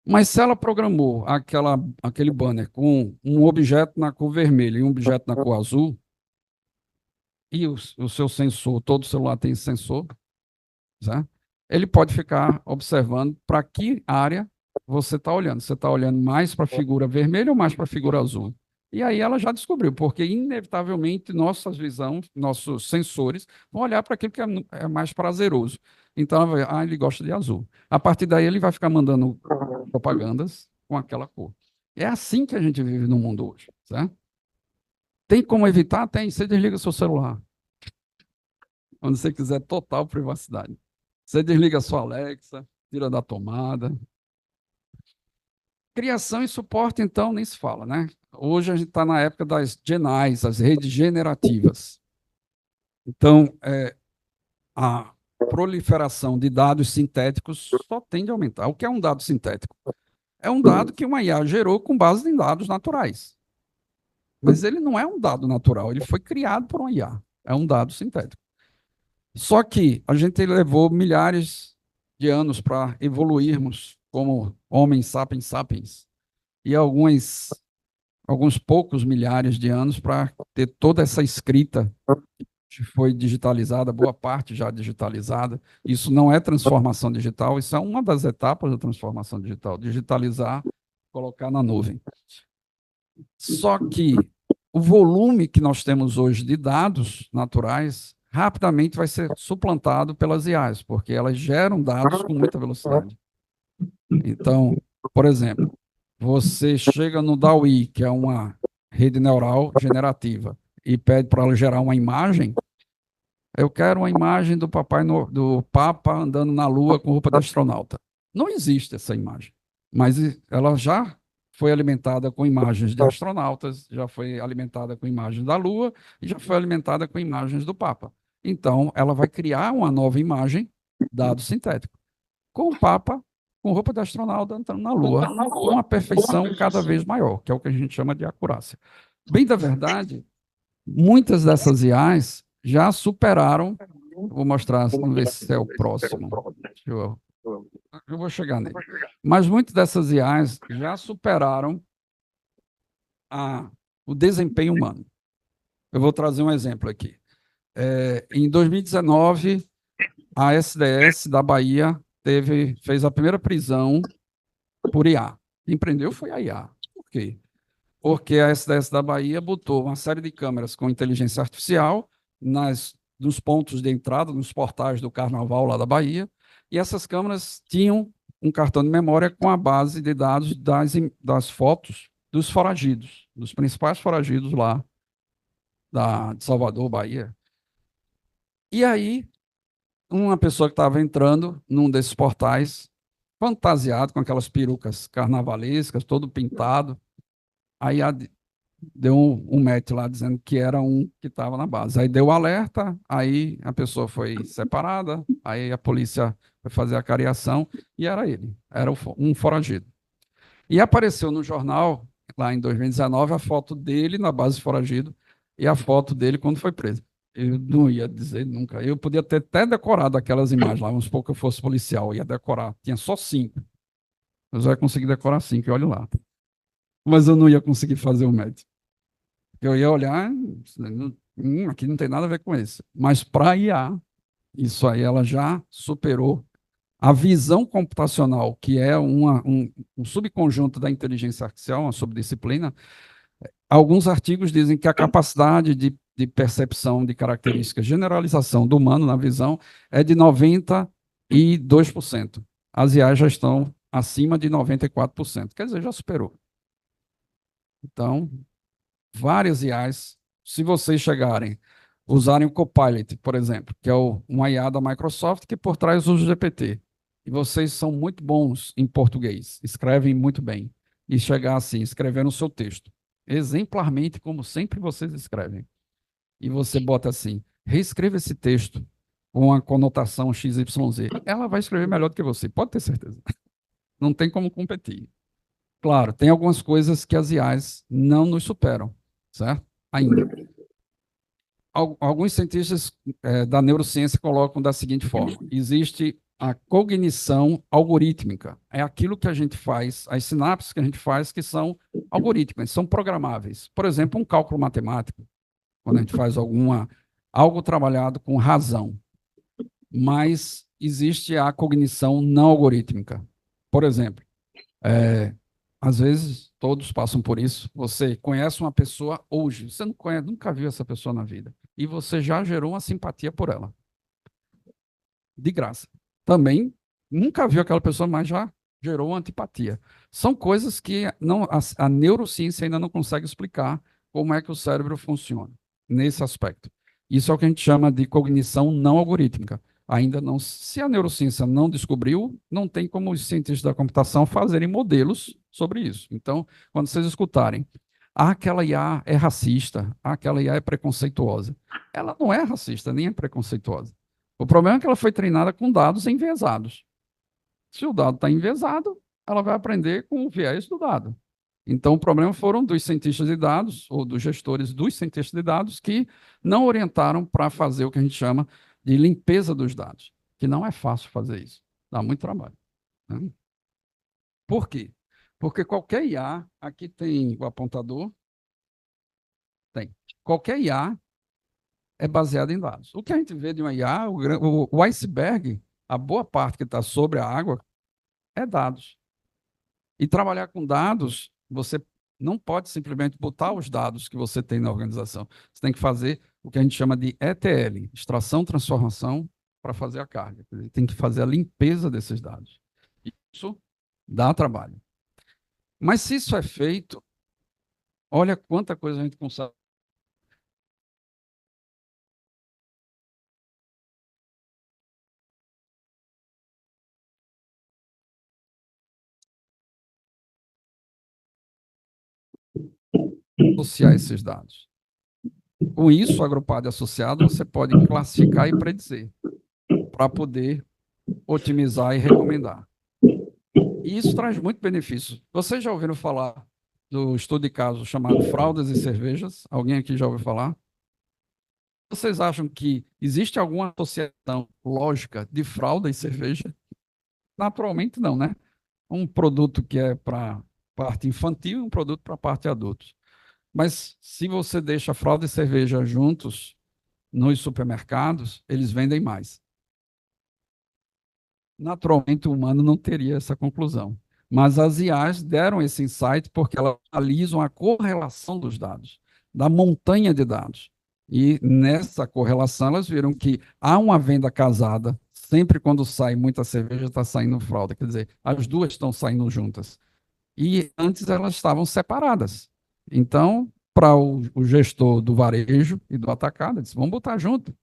S3: Mas se ela programou aquele banner com um objeto na cor vermelha e um objeto na cor azul, e o seu sensor, todo celular tem sensor, certo? Ele pode ficar observando para que área você está olhando. Você está olhando mais para a figura vermelha ou mais para a figura azul? E aí ela já descobriu, porque inevitavelmente nossos sensores vão olhar para aquilo que é mais prazeroso. Então, ela vai, ele gosta de azul. A partir daí, ele vai ficar mandando propagandas com aquela cor. É assim que a gente vive no mundo hoje, certo? Tem como evitar? Tem. Você desliga seu celular. Quando você quiser total privacidade. Você desliga sua Alexa, tira da tomada. Criação e suporte, então, nem se fala, né? Hoje a gente está na época das GenAIs, as redes generativas. Então, a proliferação de dados sintéticos só tende a aumentar. O que é um dado sintético? É um dado que uma IA gerou com base em dados naturais. Mas ele não é um dado natural, ele foi criado por uma IA. É um dado sintético. Só que a gente levou milhares de anos para evoluirmos como homens sapiens, e alguns poucos milhares de anos para ter toda essa escrita que foi digitalizada, boa parte já digitalizada. Isso não é transformação digital, isso é uma das etapas da transformação digital, digitalizar, colocar na nuvem. Só que o volume que nós temos hoje de dados naturais rapidamente vai ser suplantado pelas IAs, porque elas geram dados com muita velocidade. Então, por exemplo, você chega no DALL-E, que é uma rede neural generativa, e pede para ela gerar uma imagem. Eu quero uma imagem do do Papa andando na Lua com roupa de astronauta. Não existe essa imagem, mas ela já foi alimentada com imagens de astronautas, já foi alimentada com imagens da Lua e já foi alimentada com imagens do Papa. Então, ela vai criar uma nova imagem, dado sintético, com o Papa com roupa de astronauta andando na Lua, com uma perfeição cada vez maior, que é o que a gente chama de acurácia. Bem da verdade, muitas dessas IAs já superaram, vou mostrar, vamos ver se é o próximo. Eu vou chegar nele. Mas muitas dessas IAs já superaram o desempenho humano. Eu vou trazer um exemplo aqui. Em 2019, a SDS da Bahia fez a primeira prisão por IA. Quem prendeu foi a IA. Por quê? Porque a SDS da Bahia botou uma série de câmeras com inteligência artificial nos pontos de entrada, nos portais do Carnaval lá da Bahia, e essas câmeras tinham um cartão de memória com a base de dados das fotos dos foragidos, dos principais foragidos lá de Salvador, Bahia. E aí, uma pessoa que estava entrando num desses portais, fantasiado com aquelas perucas carnavalescas, todo pintado, aí deu um match lá dizendo que era um que estava na base. Aí deu o alerta, aí a pessoa foi separada, aí a polícia foi fazer a cariação e era ele, era um foragido. E apareceu no jornal, lá em 2019, a foto dele na base foragido e a foto dele quando foi preso. Eu não ia dizer nunca. Eu podia ter até decorado aquelas imagens lá, vamos supor que eu fosse policial, ia decorar. Tinha só 5. Eu já ia conseguir decorar 5, e olha lá. Mas eu não ia conseguir fazer o médio. Eu ia olhar, aqui não tem nada a ver com isso. Mas para IA, isso aí ela já superou a visão computacional, que é um subconjunto da inteligência artificial, uma subdisciplina. Alguns artigos dizem que a capacidade de percepção de características, generalização do humano na visão é de 92%. As IAs já estão acima de 94%, quer dizer, já superou. Então, várias IAs, se vocês chegarem, usarem o Copilot, por exemplo, que é uma IA da Microsoft que por trás usa o GPT, e vocês são muito bons em português, escrevem muito bem, e chegar assim, escrevendo o seu texto, exemplarmente, como sempre vocês escrevem, e você bota assim, reescreva esse texto com a conotação XYZ, ela vai escrever melhor do que você, pode ter certeza. Não tem como competir. Claro, tem algumas coisas que as IAs não nos superam, certo? Ainda. Alguns cientistas da neurociência colocam da seguinte forma: existe a cognição algorítmica. É aquilo que a gente faz, as sinapses que a gente faz que são algorítmicas, são programáveis. Por exemplo, um cálculo matemático, quando a gente faz algo trabalhado com razão. Mas existe a cognição não algorítmica. Por exemplo, às vezes, todos passam por isso. Você conhece uma pessoa hoje, você não conhece, nunca viu essa pessoa na vida, e você já gerou uma simpatia por ela. De graça. Também nunca viu aquela pessoa, mas já gerou uma antipatia. São coisas que a neurociência ainda não consegue explicar como é que o cérebro funciona nesse aspecto. Isso é o que a gente chama de cognição não algorítmica. Ainda não, se a neurociência não descobriu, não tem como os cientistas da computação fazerem modelos sobre isso. Então, quando vocês escutarem, aquela IA é racista, aquela IA é preconceituosa. Ela não é racista, nem é preconceituosa. O problema é que ela foi treinada com dados enviesados. Se o dado está enviesado, ela vai aprender com o viés do dado. Então, o problema foram dos cientistas de dados, ou dos gestores dos cientistas de dados, que não orientaram para fazer o que a gente chama de limpeza dos dados, que não é fácil fazer isso. Dá muito trabalho. Né? Por quê? Porque qualquer IA, aqui tem o apontador, tem. Qualquer IA é baseada em dados. O que a gente vê de uma IA, o iceberg, a boa parte que está sobre a água, é dados. E trabalhar com dados, você não pode simplesmente botar os dados que você tem na organização. Você tem que fazer o que a gente chama de ETL, extração, transformação, para fazer a carga. Tem que fazer a limpeza desses dados. Isso dá trabalho. Mas se isso é feito, olha quanta coisa a gente consegue. Associar esses dados. Com isso, agrupado e associado, você pode classificar e predizer, para poder otimizar e recomendar. E isso traz muito benefício. Vocês já ouviram falar do estudo de caso chamado Fraldas e Cervejas? Alguém aqui já ouviu falar? Vocês acham que existe alguma associação lógica de fralda e cerveja? Naturalmente não, né? Um produto que é para parte infantil e um produto para parte adultos. Mas se você deixa fralda e cerveja juntos nos supermercados, eles vendem mais. Naturalmente, o humano não teria essa conclusão. Mas as IAs deram esse insight porque elas analisam a correlação dos dados, da montanha de dados. E nessa correlação, elas viram que há uma venda casada, sempre quando sai muita cerveja, está saindo fralda. Quer dizer, as duas estão saindo juntas. E antes elas estavam separadas. Então, para o gestor do varejo e do atacado, disse, vamos botar junto.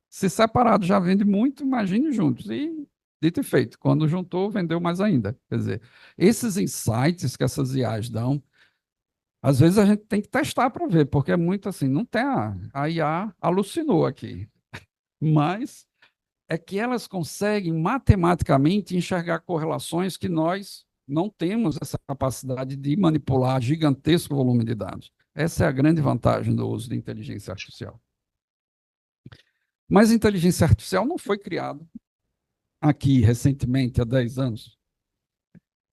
S3: Se separado já vende muito, imagine juntos. E, dito e feito, quando juntou, vendeu mais ainda. Quer dizer, esses insights que essas IAs dão, às vezes a gente tem que testar para ver, porque é muito assim, não tem a IA alucinou aqui. Mas é que elas conseguem matematicamente enxergar correlações que nós não temos essa capacidade de manipular gigantesco volume de dados. Essa é a grande vantagem do uso de inteligência artificial. Mas a inteligência artificial não foi criada aqui recentemente, há 10 anos.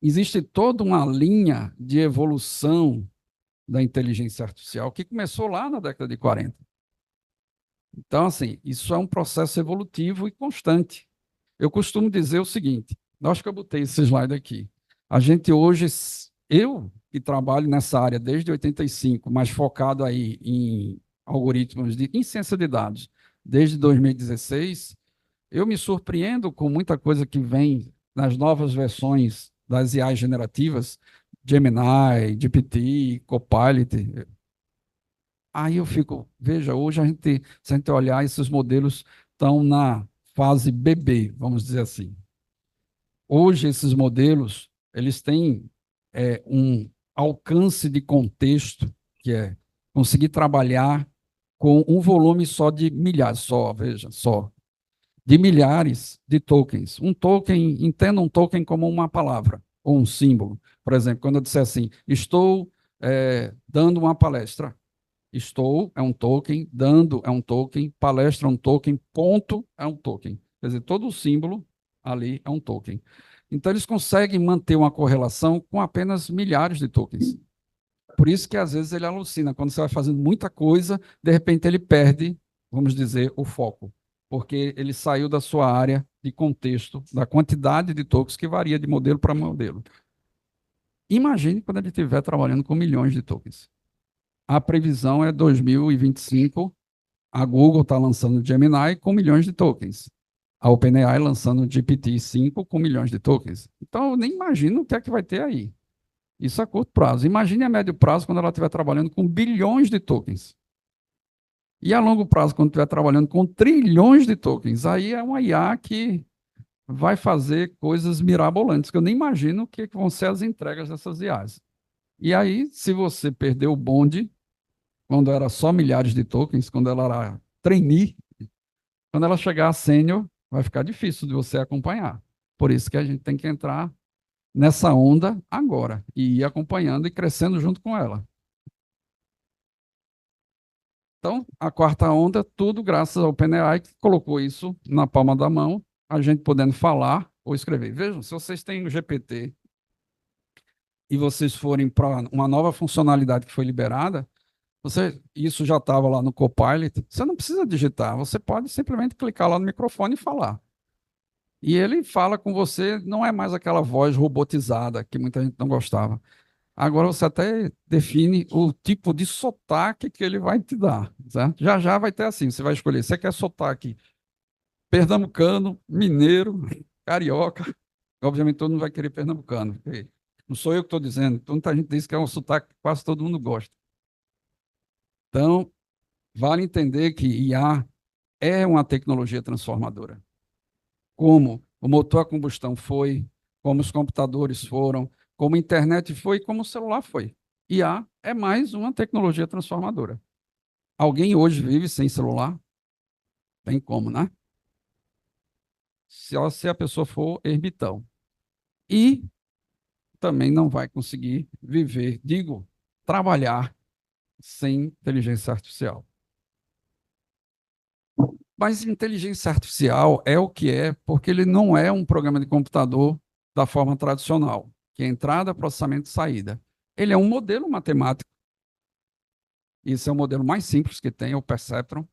S3: existe toda uma linha de evolução da inteligência artificial que começou lá na década de 40. Então, assim, isso é um processo evolutivo e constante. Eu costumo dizer o seguinte, acho que eu botei esse slide aqui. A gente hoje, eu que trabalho nessa área desde 85, mas focado aí em algoritmos, em ciência de dados, desde 2016, eu me surpreendo com muita coisa que vem nas novas versões das IAs generativas, Gemini, GPT, Copilot. Aí eu fico, veja, hoje se a gente olhar, esses modelos estão na fase bebê, vamos dizer assim. Hoje, esses modelos, eles têm um alcance de contexto, que é conseguir trabalhar com um volume só de milhares, veja, de milhares de tokens. Um token, entenda um token como uma palavra ou um símbolo. Por exemplo, quando eu disser assim, estou dando uma palestra. Estou é um token, dando é um token, palestra é um token, ponto é um token. Quer dizer, todo o símbolo ali é um token. Então, eles conseguem manter uma correlação com apenas milhares de tokens. Por isso que, às vezes, ele alucina. Quando você vai fazendo muita coisa, de repente ele perde, vamos dizer, o foco, porque ele saiu da sua área de contexto, da quantidade de tokens que varia de modelo para modelo. Imagine quando ele estiver trabalhando com milhões de tokens. A previsão é 2025, a Google está lançando o Gemini com milhões de tokens. A OpenAI lançando o GPT-5 com milhões de tokens. Então, eu nem imagino o que é que vai ter aí. Isso a curto prazo. Imagine a médio prazo quando ela estiver trabalhando com bilhões de tokens. E a longo prazo, quando estiver trabalhando com trilhões de tokens. Aí é uma IA que vai fazer coisas mirabolantes, que eu nem imagino o que vão ser as entregas dessas IAs. E aí, se você perdeu o bonde, quando era só milhares de tokens, quando ela era trainee, quando ela chegar a sênior, vai ficar difícil de você acompanhar. Por isso que a gente tem que entrar nessa onda agora e ir acompanhando e crescendo junto com ela. Então, a quarta onda, tudo graças ao OpenAI, que colocou isso na palma da mão, a gente podendo falar ou escrever. Vejam, se vocês têm o GPT e vocês forem para uma nova funcionalidade que foi liberada, isso já estava lá no Copilot, você não precisa digitar, você pode simplesmente clicar lá no microfone e falar. E ele fala com você, não é mais aquela voz robotizada que muita gente não gostava. Agora você até define o tipo de sotaque que ele vai te dar, certo? Já já vai ter assim, você vai escolher, você quer sotaque pernambucano, mineiro, carioca. Obviamente todo mundo vai querer pernambucano, não sou eu que estou dizendo, muita gente diz que é um sotaque que quase todo mundo gosta. Então, vale entender que IA é uma tecnologia transformadora. Como o motor a combustão foi, como os computadores foram, como a internet foi, como o celular foi. IA é mais uma tecnologia transformadora. Alguém hoje vive sem celular? Tem como, né? Se a pessoa for ermitão. E também não vai conseguir viver, trabalhar sem inteligência artificial. Mas inteligência artificial é o que é, porque ele não é um programa de computador da forma tradicional, que é entrada, processamento e saída. Ele é um modelo matemático. Esse é o modelo mais simples que tem, o Perceptron,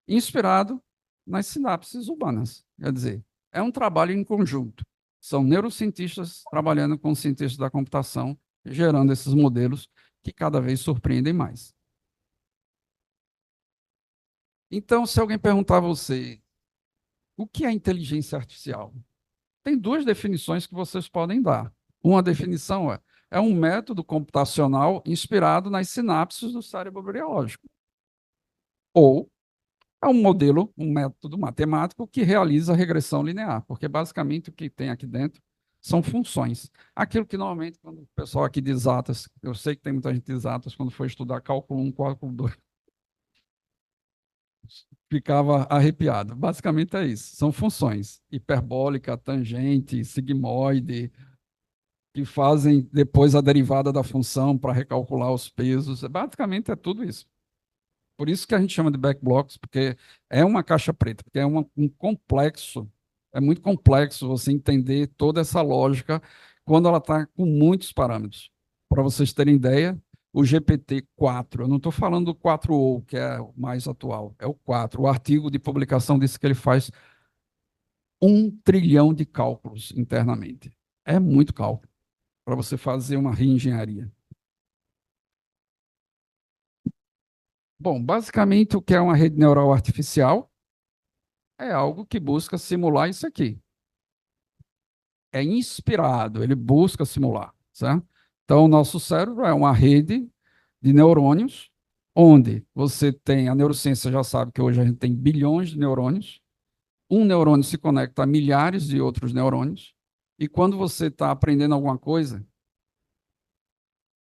S3: inspirado nas sinapses humanas. Quer dizer, é um trabalho em conjunto. São neurocientistas trabalhando com cientistas da computação, gerando esses modelos que cada vez surpreendem mais. Então, se alguém perguntar a você, o que é inteligência artificial? Tem duas definições que vocês podem dar. Uma definição é um método computacional inspirado nas sinapses do cérebro biológico. Ou é um modelo, um método matemático que realiza regressão linear, porque basicamente o que tem aqui dentro são funções. Aquilo que normalmente, quando o pessoal aqui de exatas, eu sei que tem muita gente de exatas, quando foi estudar cálculo 1, cálculo 2, ficava arrepiado. Basicamente é isso, são funções. Hiperbólica, tangente, sigmoide, que fazem depois a derivada da função para recalcular os pesos. Basicamente é tudo isso. Por isso que a gente chama de backblocks, porque é uma caixa preta, porque é um complexo, é muito complexo você entender toda essa lógica quando ela está com muitos parâmetros. Para vocês terem ideia, o GPT-4, eu não estou falando do 4o, que é o mais atual, é o 4. O artigo de publicação disse que ele faz 1 trilhão de cálculos internamente. É muito cálculo para você fazer uma reengenharia. Bom, basicamente, o que é uma rede neural artificial é algo que busca simular isso aqui. É inspirado, ele busca simular, certo? Então, o nosso cérebro é uma rede de neurônios, onde você tem, a neurociência já sabe que hoje a gente tem bilhões de neurônios, um neurônio se conecta a milhares de outros neurônios, e quando você está aprendendo alguma coisa,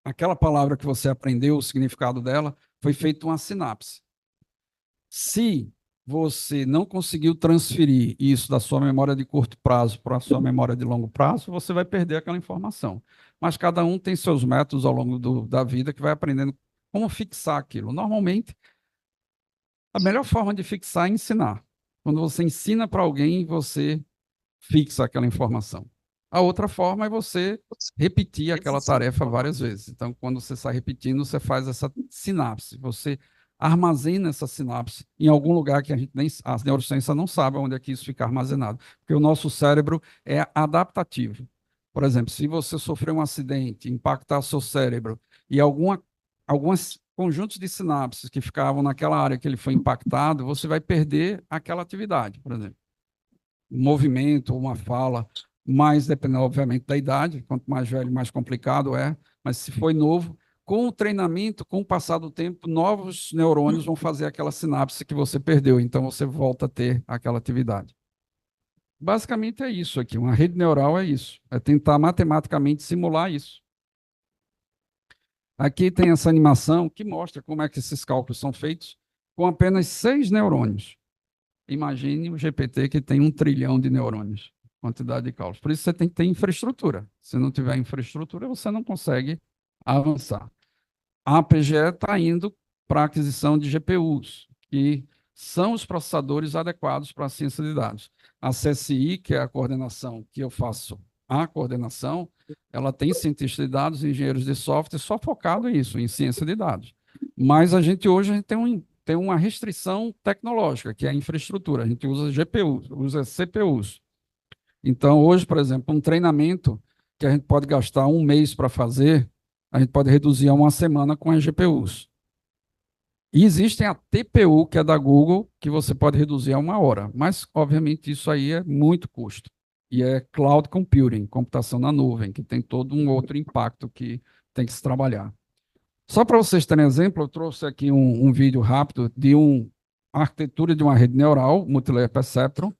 S3: aquela palavra que você aprendeu, o significado dela, foi feita uma sinapse. Se você não conseguiu transferir isso da sua memória de curto prazo para a sua memória de longo prazo, você vai perder aquela informação. Mas cada um tem seus métodos ao longo da vida que vai aprendendo como fixar aquilo. Normalmente, a melhor forma de fixar é ensinar. Quando você ensina para alguém, você fixa aquela informação. A outra forma é você repetir aquela tarefa várias vezes. Então, quando você está repetindo, você faz essa sinapse. Você armazena essa sinapse em algum lugar que a gente nem, a neurociência não sabe onde é que isso fica armazenado, porque o nosso cérebro é adaptativo. Por exemplo, se você sofrer um acidente, impactar seu cérebro e alguns conjuntos de sinapses que ficavam naquela área que ele foi impactado, você vai perder aquela atividade, por exemplo. Um movimento, uma fala, mais dependendo, obviamente, da idade, quanto mais velho, mais complicado é, mas se foi novo, com o treinamento, com o passar do tempo, novos neurônios vão fazer aquela sinapse que você perdeu, então você volta a ter aquela atividade. Basicamente é isso aqui, uma rede neural é isso, é tentar matematicamente simular isso. Aqui tem essa animação que mostra como é que esses cálculos são feitos com apenas 6 neurônios. Imagine o GPT que tem 1 trilhão de neurônios, quantidade de cálculos. Por isso você tem que ter infraestrutura. Se não tiver infraestrutura, você não consegue avançar. A PGE está indo para a aquisição de GPUs, que são os processadores adequados para a ciência de dados. A CSI, que é a coordenação que eu faço, a coordenação, ela tem cientistas de dados, engenheiros de software, só focado nisso, em ciência de dados. Mas a gente hoje tem uma restrição tecnológica, que é a infraestrutura. A gente usa GPUs, usa CPUs. Então, hoje, por exemplo, um treinamento que a gente pode gastar 1 mês para fazer, a gente pode reduzir a 1 semana com as GPUs. E existem a TPU, que é da Google, que você pode reduzir a 1 hora. Mas, obviamente, isso aí é muito custo. E é cloud computing, computação na nuvem, que tem todo um outro impacto que tem que se trabalhar. Só para vocês terem exemplo, eu trouxe aqui um vídeo rápido de uma arquitetura de uma rede neural, Multilayer Perceptron,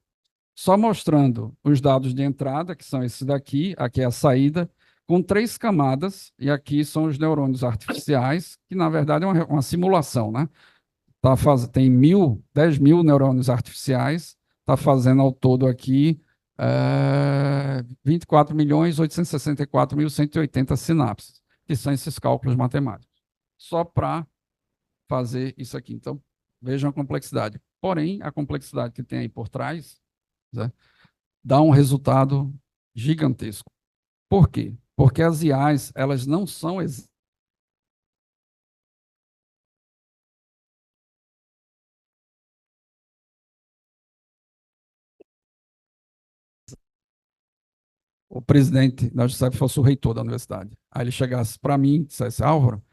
S3: só mostrando os dados de entrada, que são esses daqui, aqui é a saída, com 3 camadas, e aqui são os neurônios artificiais, que na verdade é uma simulação, né? Tem 10 mil neurônios artificiais, está fazendo ao todo aqui 24.864.180 sinapses, que são esses cálculos matemáticos, só para fazer isso aqui. Então, vejam a complexidade. Porém, a complexidade que tem aí por trás, né, dá um resultado gigantesco. Por quê? Porque as IAs, elas não são o presidente da UFSC fosse o reitor da universidade. Aí ele chegasse para mim e dissesse: Álvaro,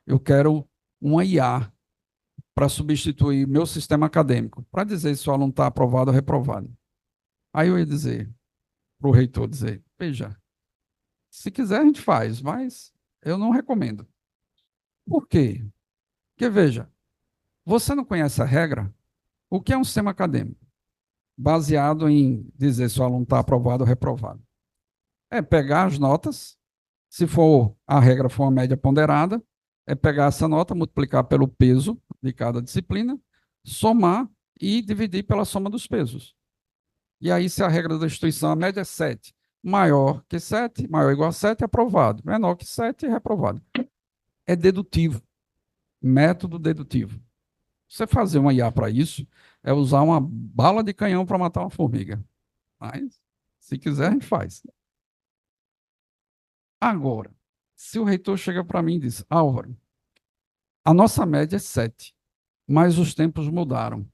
S3: eu quero uma IA para substituir meu sistema acadêmico, para dizer se o aluno está aprovado ou reprovado. Aí eu ia dizer, para o reitor dizer: veja, se quiser a gente faz, mas eu não recomendo. Por quê? Porque, veja, você não conhece a regra? O que é um sistema acadêmico? Baseado em dizer se o aluno está aprovado ou reprovado. É pegar as notas, se for a regra for uma média ponderada, é pegar essa nota, multiplicar pelo peso de cada disciplina, somar e dividir pela soma dos pesos. E aí, se a regra da instituição, a média é 7, maior que 7, maior ou igual a 7, é aprovado. Menor que 7, é reprovado. É dedutivo. Método dedutivo. Você fazer uma IA para isso é usar uma bala de canhão para matar uma formiga. Mas, se quiser, a gente faz. Agora, se o reitor chega para mim e diz, Álvaro, a nossa média é 7, mas os tempos mudaram.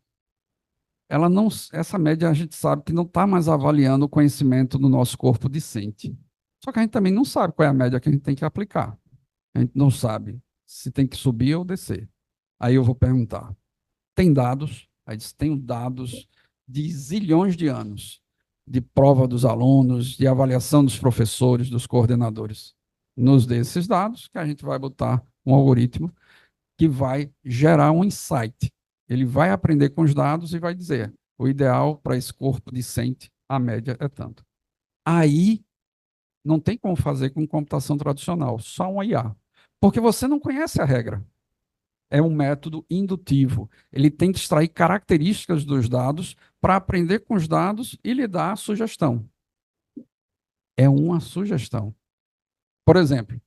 S3: Essa média a gente sabe que não está mais avaliando o conhecimento do nosso corpo discente. Só que a gente também não sabe qual é a média que a gente tem que aplicar. A gente não sabe se tem que subir ou descer. Aí eu vou perguntar, tem dados? Aí diz, tenho dados de zilhões de anos de prova dos alunos, de avaliação dos professores, dos coordenadores. Nos dê esses dados que a gente vai botar um algoritmo que vai gerar um insight. Ele vai aprender com os dados e vai dizer, o ideal para esse corpo discente, a média é tanto. Aí, não tem como fazer com computação tradicional, só um IA. Porque você não conhece a regra. É um método indutivo. Ele tem que extrair características dos dados para aprender com os dados e lhe dar a sugestão. É uma sugestão. Por exemplo,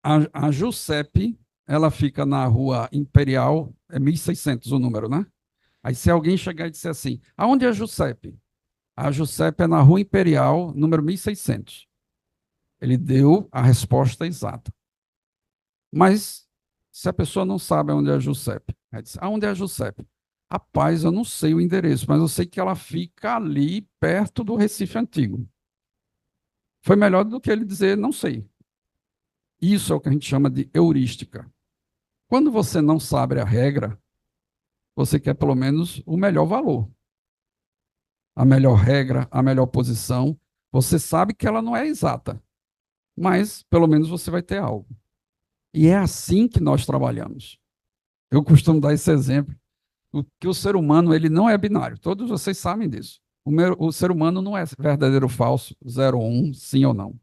S3: a Giuseppe, ela fica na Rua Imperial, é 1600 o número, né? Aí se alguém chegar e disser assim, aonde é a Giuseppe? A Giuseppe é na Rua Imperial, número 1600. Ele deu a resposta exata. Mas, se a pessoa não sabe onde é a Giuseppe, aí diz, aonde é a Giuseppe? Rapaz, eu não sei o endereço, mas eu sei que ela fica ali, perto do Recife Antigo. Foi melhor do que ele dizer, não sei. Isso é o que a gente chama de heurística. Quando você não sabe a regra, você quer pelo menos o melhor valor. A melhor regra, a melhor posição. Você sabe que ela não é exata, mas pelo menos você vai ter algo. E é assim que nós trabalhamos. Eu costumo dar esse exemplo, que o ser humano ele não é binário. Todos vocês sabem disso. O ser humano não é verdadeiro ou falso, 0 ou 1, sim ou não.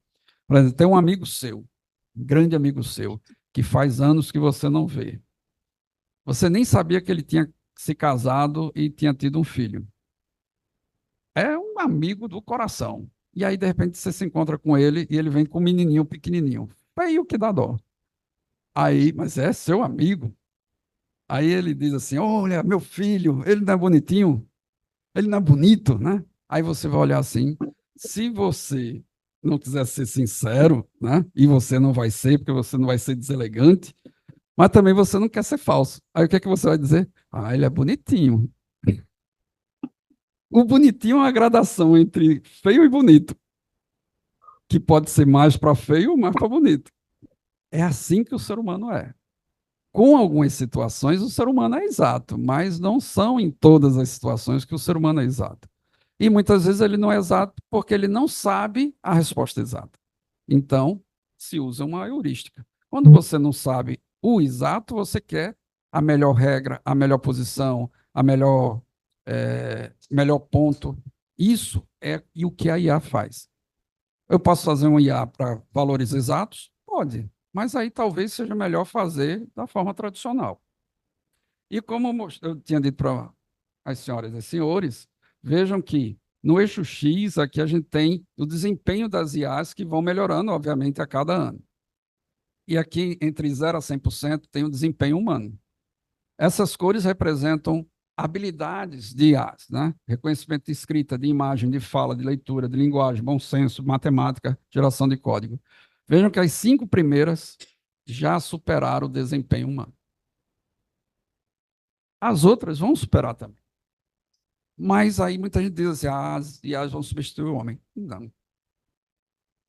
S3: Por exemplo, tem um amigo seu, um grande amigo seu, que faz anos que você não vê. Você nem sabia que ele tinha se casado e tinha tido um filho. É um amigo do coração. E aí, de repente, você se encontra com ele e ele vem com um menininho pequenininho. Feio que dá dó. Aí, mas é seu amigo. Aí ele diz assim, olha, meu filho, ele não é bonitinho? Ele não é bonito, né? Aí você vai olhar assim, se você não quiser ser sincero, né? E você não vai ser, porque você não vai ser deselegante, mas também você não quer ser falso. Aí o que é que você vai dizer? Ah, ele é bonitinho. O bonitinho é uma gradação entre feio e bonito, que pode ser mais para feio ou mais para bonito. É assim que o ser humano é. Com algumas situações, o ser humano é exato, mas não são em todas as situações que o ser humano é exato. E muitas vezes ele não é exato porque ele não sabe a resposta exata. Então, se usa uma heurística. Quando você não sabe o exato, você quer a melhor regra, a melhor posição, a melhor ponto. Isso é o que a IA faz. Eu posso fazer um IA para valores exatos? Pode. Mas aí talvez seja melhor fazer da forma tradicional. E como eu tinha dito para as senhoras e senhores, vejam que no eixo X aqui a gente tem o desempenho das IAs que vão melhorando, obviamente, a cada ano. E aqui, entre 0 a 100%, tem o desempenho humano. Essas cores representam habilidades de IAs, né? Reconhecimento de escrita, de imagem, de fala, de leitura, de linguagem, bom senso, matemática, geração de código. Vejam que as 5 primeiras já superaram o desempenho humano. As outras vão superar também. Mas aí muita gente diz assim, as IAs vão substituir o homem. Não.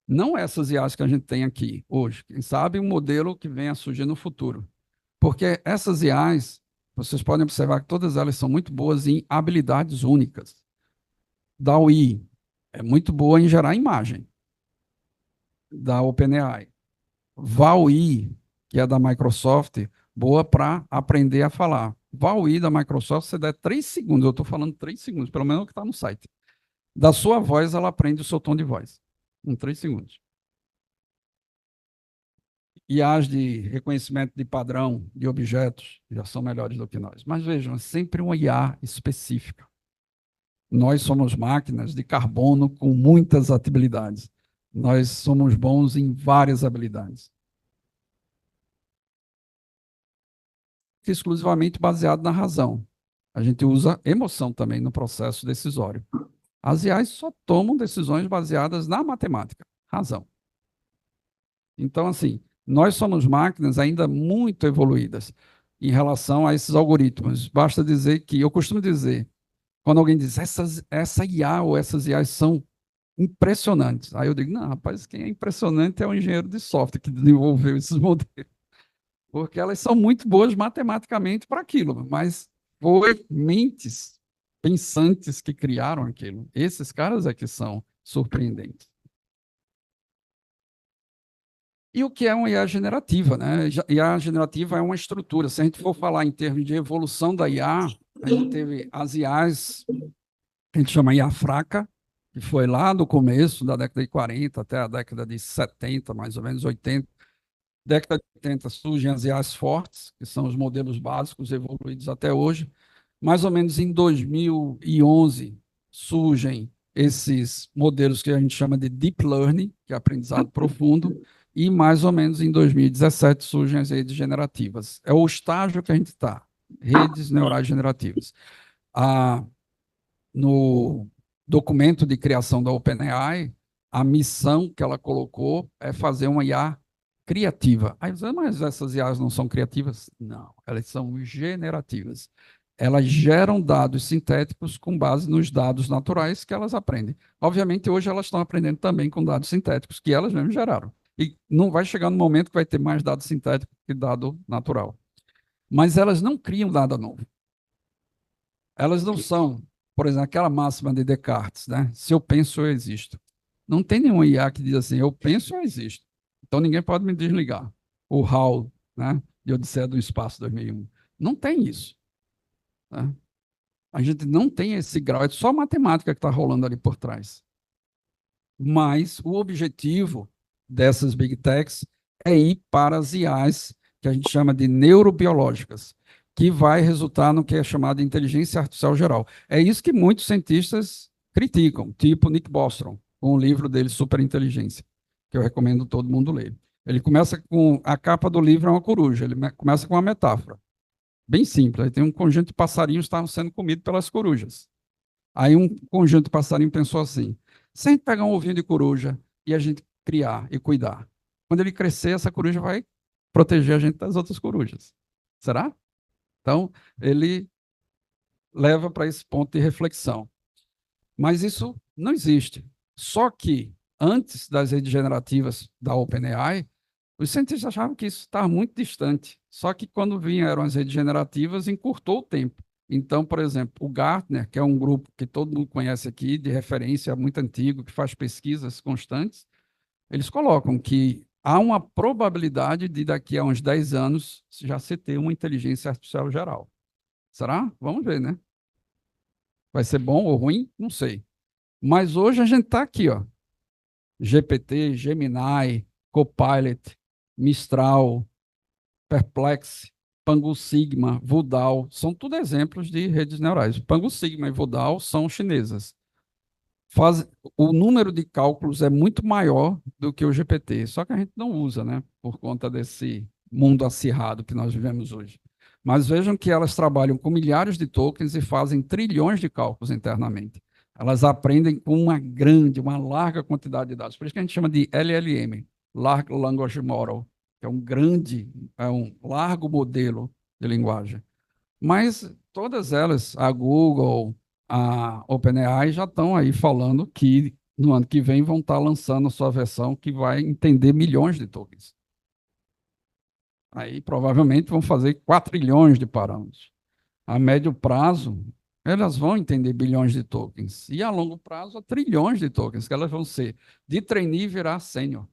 S3: Não essas IAs que a gente tem aqui hoje. Quem sabe um modelo que venha a surgir no futuro. Porque essas IAs, vocês podem observar que todas elas são muito boas em habilidades únicas. DALL-E é muito boa em gerar imagem, da OpenAI. Val-E, que é da Microsoft, boa para aprender a falar. Val-E da Microsoft, você der 3 segundos, eu estou falando 3 segundos, pelo menos o que está no site. Da sua voz, ela aprende o seu tom de voz, em 3 segundos. IAs de reconhecimento de padrão de objetos já são melhores do que nós. Mas vejam, é sempre uma IA específica. Nós somos máquinas de carbono com muitas habilidades. Nós somos bons em várias habilidades. Exclusivamente baseado na razão. A gente usa emoção também no processo decisório. As IAs só tomam decisões baseadas na matemática. razão. Então, assim, nós somos máquinas ainda muito evoluídas em relação a esses algoritmos. Basta dizer que, eu costumo dizer, quando alguém diz, essa IA ou essas IAs são impressionantes. Aí eu digo, não, rapaz, quem é impressionante é o engenheiro de software que desenvolveu esses modelos. Porque elas são muito boas matematicamente para aquilo, mas foi mentes pensantes que criaram aquilo. Esses caras é que são surpreendentes. E o que é uma IA generativa, né? IA generativa é uma estrutura. Se a gente for falar em termos de evolução da IA, a gente teve as IAs, a gente chama IA fraca, que foi lá do começo da década de 40 até a década de 70, mais ou menos 80. Década de 80 surgem as IAs fortes, que são os modelos básicos evoluídos até hoje. Mais ou menos em 2011 surgem esses modelos que a gente chama de Deep Learning, que é aprendizado profundo, e mais ou menos em 2017 surgem as redes generativas. É o estágio que a gente está, redes neurais generativas. No documento de criação da OpenAI, a missão que ela colocou é fazer uma IA criativa. Aí você, mas essas IAs não são criativas? Não, elas são generativas. Elas geram dados sintéticos com base nos dados naturais que elas aprendem. Obviamente, hoje elas estão aprendendo também com dados sintéticos que elas mesmas geraram. E não vai chegar no momento que vai ter mais dado sintético que dado natural. Mas elas não criam dado novo. Elas não são, por exemplo, aquela máxima de Descartes, né? Se eu penso, eu existo. Não tem nenhum IA que diz assim, eu penso, eu existo. Então ninguém pode me desligar. O HAL, né? De Odisseia do Espaço 2001. Não tem isso. Né? A gente não tem esse grau, é só matemática que está rolando ali por trás. Mas o objetivo dessas Big Techs é ir para as IAs, que a gente chama de neurobiológicas, que vai resultar no que é chamado de inteligência artificial geral. É isso que muitos cientistas criticam, tipo Nick Bostrom, com o livro dele, Superinteligência, que eu recomendo todo mundo ler. Ele começa com, a capa do livro é uma coruja, ele começa com uma metáfora, bem simples. Aí tem um conjunto de passarinhos que estavam sendo comidos pelas corujas. Aí um conjunto de passarinhos pensou assim, se a gente pegar um ovinho de coruja e a gente criar e cuidar, quando ele crescer, essa coruja vai proteger a gente das outras corujas. Será? Então, ele leva para esse ponto de reflexão. Mas isso não existe. Só que, antes das redes generativas da OpenAI, os cientistas achavam que isso estava muito distante. Só que, quando vieram as redes generativas, encurtou o tempo. Então, por exemplo, o Gartner, que é um grupo que todo mundo conhece aqui, de referência muito antigo, que faz pesquisas constantes, eles colocam que há uma probabilidade de daqui a uns 10 anos já se ter uma inteligência artificial geral. Será? Vamos ver, né? Vai ser bom ou ruim? Não sei. Mas hoje a gente está aqui, ó. GPT, Gemini, Copilot, Mistral, Perplexity, Pangu Sigma, Wudao, são tudo exemplos de redes neurais. Pangu Sigma e Wudao são chinesas. O número de cálculos é muito maior do que o GPT, só que a gente não usa, né? Por conta desse mundo acirrado que nós vivemos hoje. Mas vejam que elas trabalham com milhares de tokens e fazem trilhões de cálculos internamente. Elas aprendem com uma larga quantidade de dados. Por isso que a gente chama de LLM, Large Language Model, que é um largo modelo de linguagem. Mas todas elas, a Google, a OpenAI, já estão aí falando que no ano que vem vão estar lançando a sua versão que vai entender milhões de tokens. Aí provavelmente vão fazer 4 trilhões de parâmetros. A médio prazo, elas vão entender bilhões de tokens. E a longo prazo, trilhões de tokens, que elas vão ser de trainee virar sênior.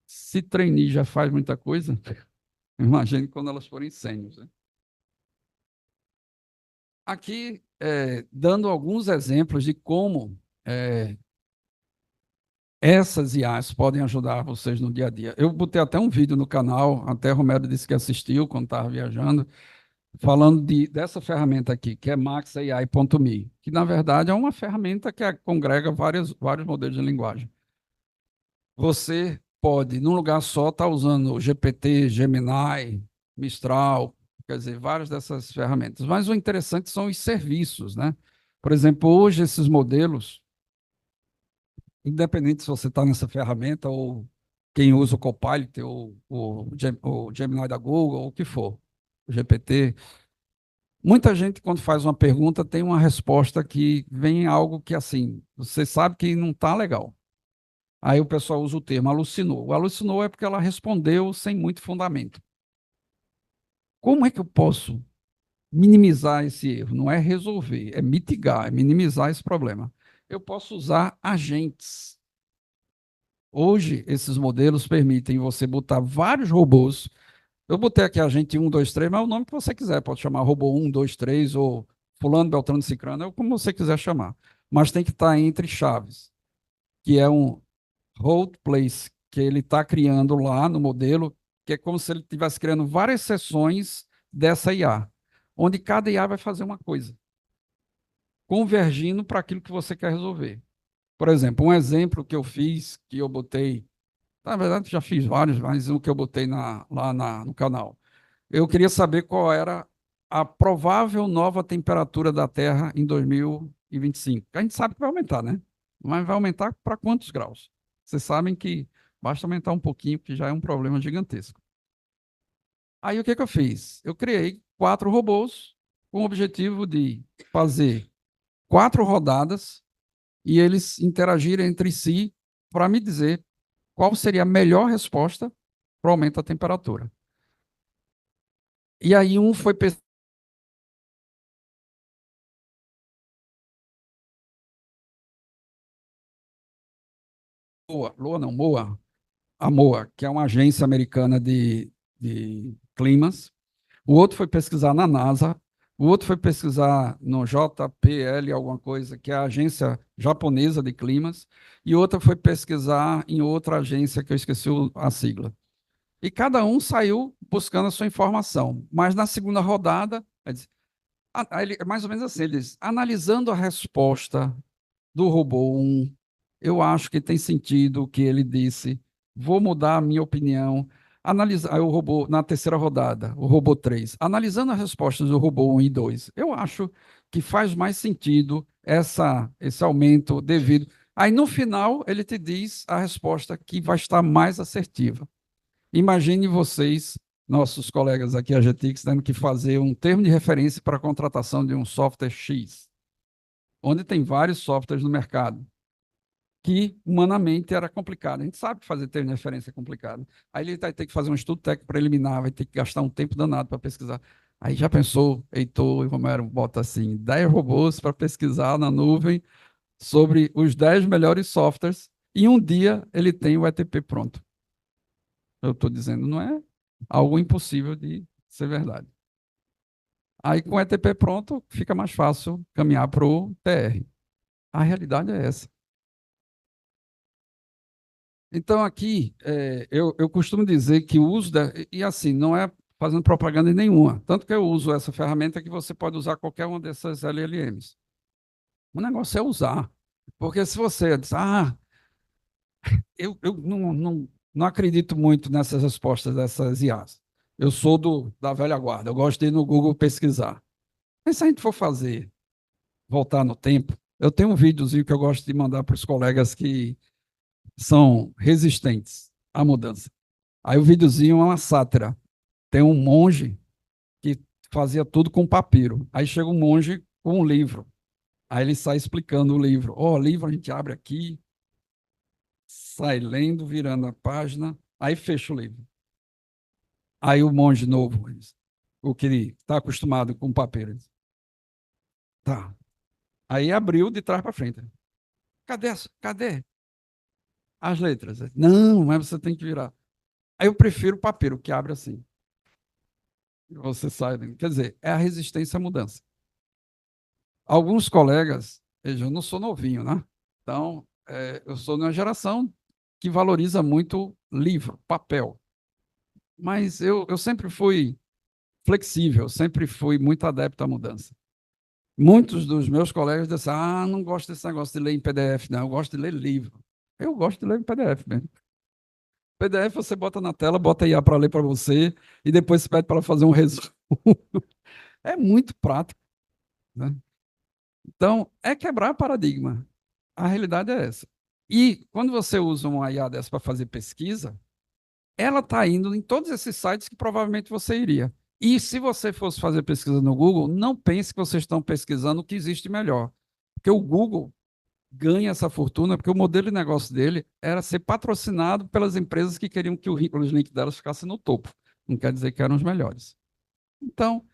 S3: Se trainee já faz muita coisa, imagine quando elas forem sêniors. Né? Aqui, dando alguns exemplos de como essas IAs podem ajudar vocês no dia a dia. Eu botei até um vídeo no canal, até o Romero disse que assistiu quando estava viajando, falando dessa ferramenta aqui, que é maxai.me, que na verdade é uma ferramenta que congrega vários modelos de linguagem. Você pode, num lugar só, estar usando GPT, Gemini, Mistral, quer dizer, várias dessas ferramentas. Mas o interessante são os serviços, né? Por exemplo, hoje esses modelos, independente se você está nessa ferramenta ou quem usa o Copilot ou o Gemini da Google, ou o que for, o GPT. Muita gente, quando faz uma pergunta, tem uma resposta que vem algo que, assim, você sabe que não está legal. Aí o pessoal usa o termo alucinou. O alucinou é porque ela respondeu sem muito fundamento. Como é que eu posso minimizar esse erro? Não é resolver, é mitigar, é minimizar esse problema. Eu posso usar agentes. Hoje, esses modelos permitem você botar vários robôs. Eu botei aqui agente 1, 2, 3, mas é o nome que você quiser. Pode chamar robô 1, 2, 3 ou fulano, beltrano, cicrano, é como você quiser chamar. Mas tem que estar entre chaves, que é um hold place, que ele está criando lá no modelo, que é como se ele estivesse criando várias seções dessa IA, onde cada IA vai fazer uma coisa, convergindo para aquilo que você quer resolver. Por exemplo, um exemplo que eu fiz, que eu botei, na verdade já fiz vários, mas um que eu botei no canal. Eu queria saber qual era a provável nova temperatura da Terra em 2025. A gente sabe que vai aumentar, né? Mas vai aumentar para quantos graus? Vocês sabem que basta aumentar um pouquinho, que já é um problema gigantesco. Aí o que eu fiz? Eu criei 4 robôs com o objetivo de fazer 4 rodadas e eles interagirem entre si para me dizer qual seria a melhor resposta para o aumento da temperatura. E aí um foi MOA, a MOA, que é uma agência americana de climas. O outro foi pesquisar na NASA, o outro foi pesquisar no JPL, alguma coisa, que é a agência japonesa de climas, e outra foi pesquisar em outra agência, que eu esqueci a sigla. E cada um saiu buscando a sua informação. Mas na segunda rodada, mais ou menos assim, ele diz, analisando a resposta do robô 1, eu acho que tem sentido o que ele disse, vou mudar a minha opinião. Analisar o robô na terceira rodada, o robô 3, analisando as respostas do robô 1 e 2, eu acho que faz mais sentido esse aumento devido. Aí no final ele te diz a resposta que vai estar mais assertiva. Imagine vocês, nossos colegas aqui, a GTX, tendo que fazer um termo de referência para a contratação de um software X, onde tem vários softwares no mercado, que humanamente era complicado. A gente sabe que fazer termo de referência é complicado. Aí ele vai ter que fazer um estudo técnico preliminar, vai ter que gastar um tempo danado para pesquisar. Aí já pensou, Heitor e Romero, bota assim, 10 robôs para pesquisar na nuvem sobre os 10 melhores softwares, e um dia ele tem o ETP pronto. Eu estou dizendo, não é algo impossível de ser verdade. Aí, com o ETP pronto, fica mais fácil caminhar para o TR. A realidade é essa. Então, aqui, eu costumo dizer que o uso, e assim, não é fazendo propaganda nenhuma, tanto que eu uso essa ferramenta que você pode usar qualquer uma dessas LLMs. O negócio é usar. Porque se você diz, eu não acredito muito nessas respostas dessas IAs. Eu sou da velha guarda, eu gosto de ir no Google pesquisar. Mas se a gente for voltar no tempo, eu tenho um videozinho que eu gosto de mandar para os colegas que são resistentes à mudança. Aí o videozinho é uma sátira. Tem um monge que fazia tudo com papiro. Aí chega um monge com um livro. Aí ele sai explicando o livro. O livro a gente abre aqui, sai lendo, virando a página, aí fecha o livro. Aí o monge novo, o que está acostumado com papel, diz, tá. Aí abriu de trás para frente. Cadê as letras? Não, mas você tem que virar. Aí eu prefiro o papel, que abre assim. Você sai. Quer dizer, é a resistência à mudança. Alguns colegas, eu não sou novinho, né? Então, eu sou de uma geração que valoriza muito livro, papel. Mas eu sempre fui flexível, sempre fui muito adepto à mudança. Muitos dos meus colegas disseram, não gosto desse negócio de ler em PDF, não, eu gosto de ler livro. Eu gosto de ler em PDF mesmo. PDF você bota na tela, bota IA para ler para você, e depois você pede para fazer um resumo. É muito prático, né? Então, é quebrar paradigma. A realidade é essa. E quando você usa uma IA dessa para fazer pesquisa, ela está indo em todos esses sites que provavelmente você iria. E se você fosse fazer pesquisa no Google, não pense que vocês estão pesquisando o que existe melhor. Porque o Google ganha essa fortuna porque o modelo de negócio dele era ser patrocinado pelas empresas que queriam que os links delas ficassem no topo. Não quer dizer que eram os melhores. Então,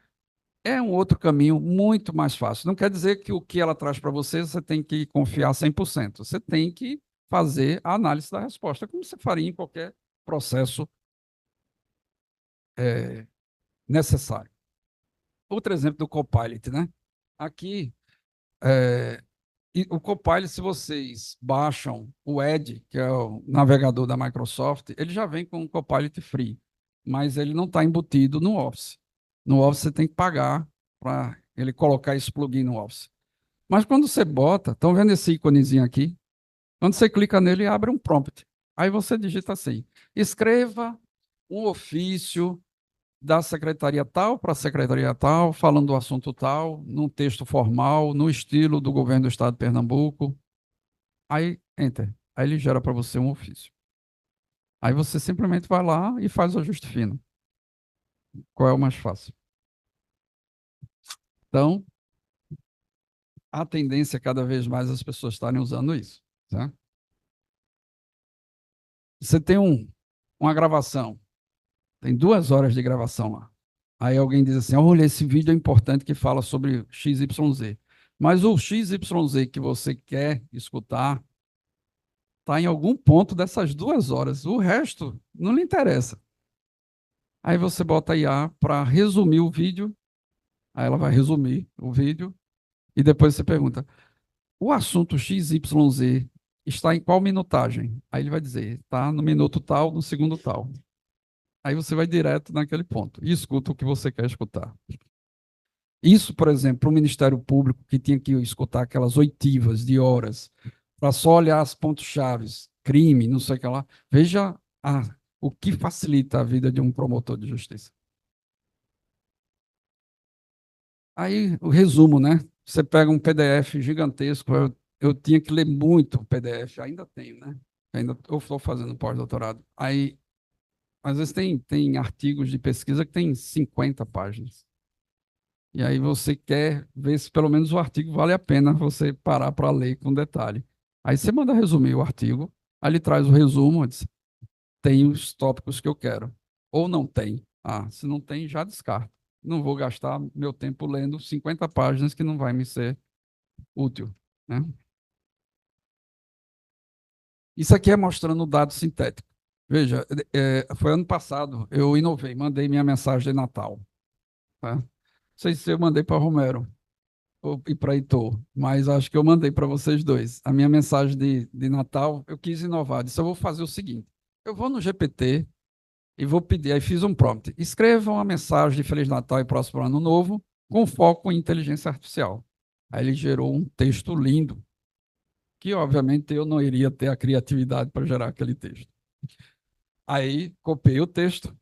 S3: é um outro caminho muito mais fácil. Não quer dizer que o que ela traz para você, você tem que confiar 100%. Você tem que fazer a análise da resposta, como você faria em qualquer processo necessário. Outro exemplo do Copilot, né? Aqui, o Copilot, se vocês baixam o Edge, que é o navegador da Microsoft, ele já vem com o Copilot free, mas ele não está embutido no Office. No Office você tem que pagar para ele colocar esse plugin no Office. Mas quando você bota, estão vendo esse íconezinho aqui? Quando você clica nele, abre um prompt. Aí você digita assim: escreva um ofício da secretaria tal para a secretaria tal, falando do assunto tal, num texto formal, no estilo do governo do estado de Pernambuco. Aí, enter. Aí ele gera para você um ofício. Aí você simplesmente vai lá e faz o ajuste fino. Qual é o mais fácil? Então, a tendência é cada vez mais as pessoas estarem usando isso. Tá? Você tem uma gravação, tem 2 horas de gravação lá. Aí alguém diz assim: olha, esse vídeo é importante que fala sobre XYZ. Mas o XYZ que você quer escutar está em algum ponto dessas 2 horas. O resto não lhe interessa. Aí você bota a IA para resumir o vídeo. Aí ela vai resumir o vídeo. E depois você pergunta: o assunto XYZ está em qual minutagem? Aí ele vai dizer: está no minuto tal, no segundo tal. Aí você vai direto naquele ponto e escuta o que você quer escutar. Isso, por exemplo, para o Ministério Público, que tinha que escutar aquelas oitivas de horas, para só olhar as pontos-chave, crime, não sei o que lá. Veja o que facilita a vida de um promotor de justiça. Aí, o resumo, né? Você pega um PDF gigantesco, eu tinha que ler muito o PDF, ainda tenho, né? Ainda estou fazendo pós-doutorado. Aí, às vezes tem artigos de pesquisa que tem 50 páginas. E aí você quer ver se pelo menos o artigo vale a pena você parar para ler com detalhe. Aí você manda resumir o artigo, aí ele traz o resumo, diz, tem os tópicos que eu quero. Ou não tem. Se não tem, já descarta. Não vou gastar meu tempo lendo 50 páginas que não vai me ser útil. Né? Isso aqui é mostrando o dado sintético. Veja, foi ano passado, eu inovei, mandei minha mensagem de Natal. Tá? Não sei se eu mandei para Romero e para Heitor, mas acho que eu mandei para vocês dois. A minha mensagem de Natal, eu quis inovar. Disse: eu vou fazer o seguinte: eu vou no GPT e vou pedir, aí fiz um prompt. Escreva uma mensagem de Feliz Natal e Próximo Ano Novo com foco em inteligência artificial. Aí ele gerou um texto lindo, que obviamente eu não iria ter a criatividade para gerar aquele texto. Aí copiei o texto.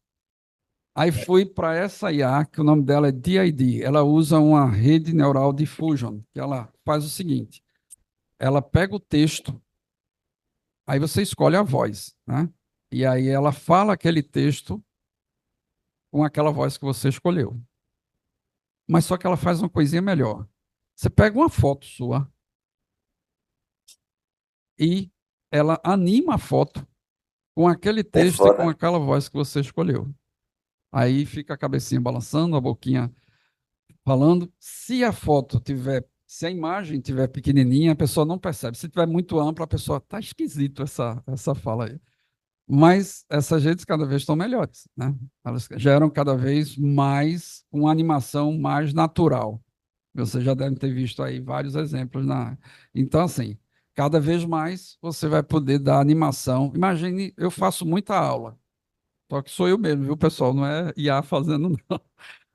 S3: Aí fui para essa IA, que o nome dela é DID. Ela usa uma rede neural diffusion, que ela faz o seguinte: ela pega o texto, aí você escolhe a voz, né? E aí ela fala aquele texto com aquela voz que você escolheu. Mas só que ela faz uma coisinha melhor. Você pega uma foto sua e ela anima a foto com aquele texto e com aquela voz que você escolheu. Aí fica a cabecinha balançando, a boquinha falando. Se a foto tiver, se a imagem tiver pequenininha, a pessoa não percebe. Se tiver muito ampla, a pessoa tá esquisito essa fala aí. Mas essas redes cada vez estão melhores, né? Elas geram cada vez mais uma animação mais natural. Você já deve ter visto aí vários exemplos Então, assim, cada vez mais você vai poder dar animação. Imagine, eu faço muita aula. Só que sou eu mesmo, viu, pessoal? Não é IA fazendo, não.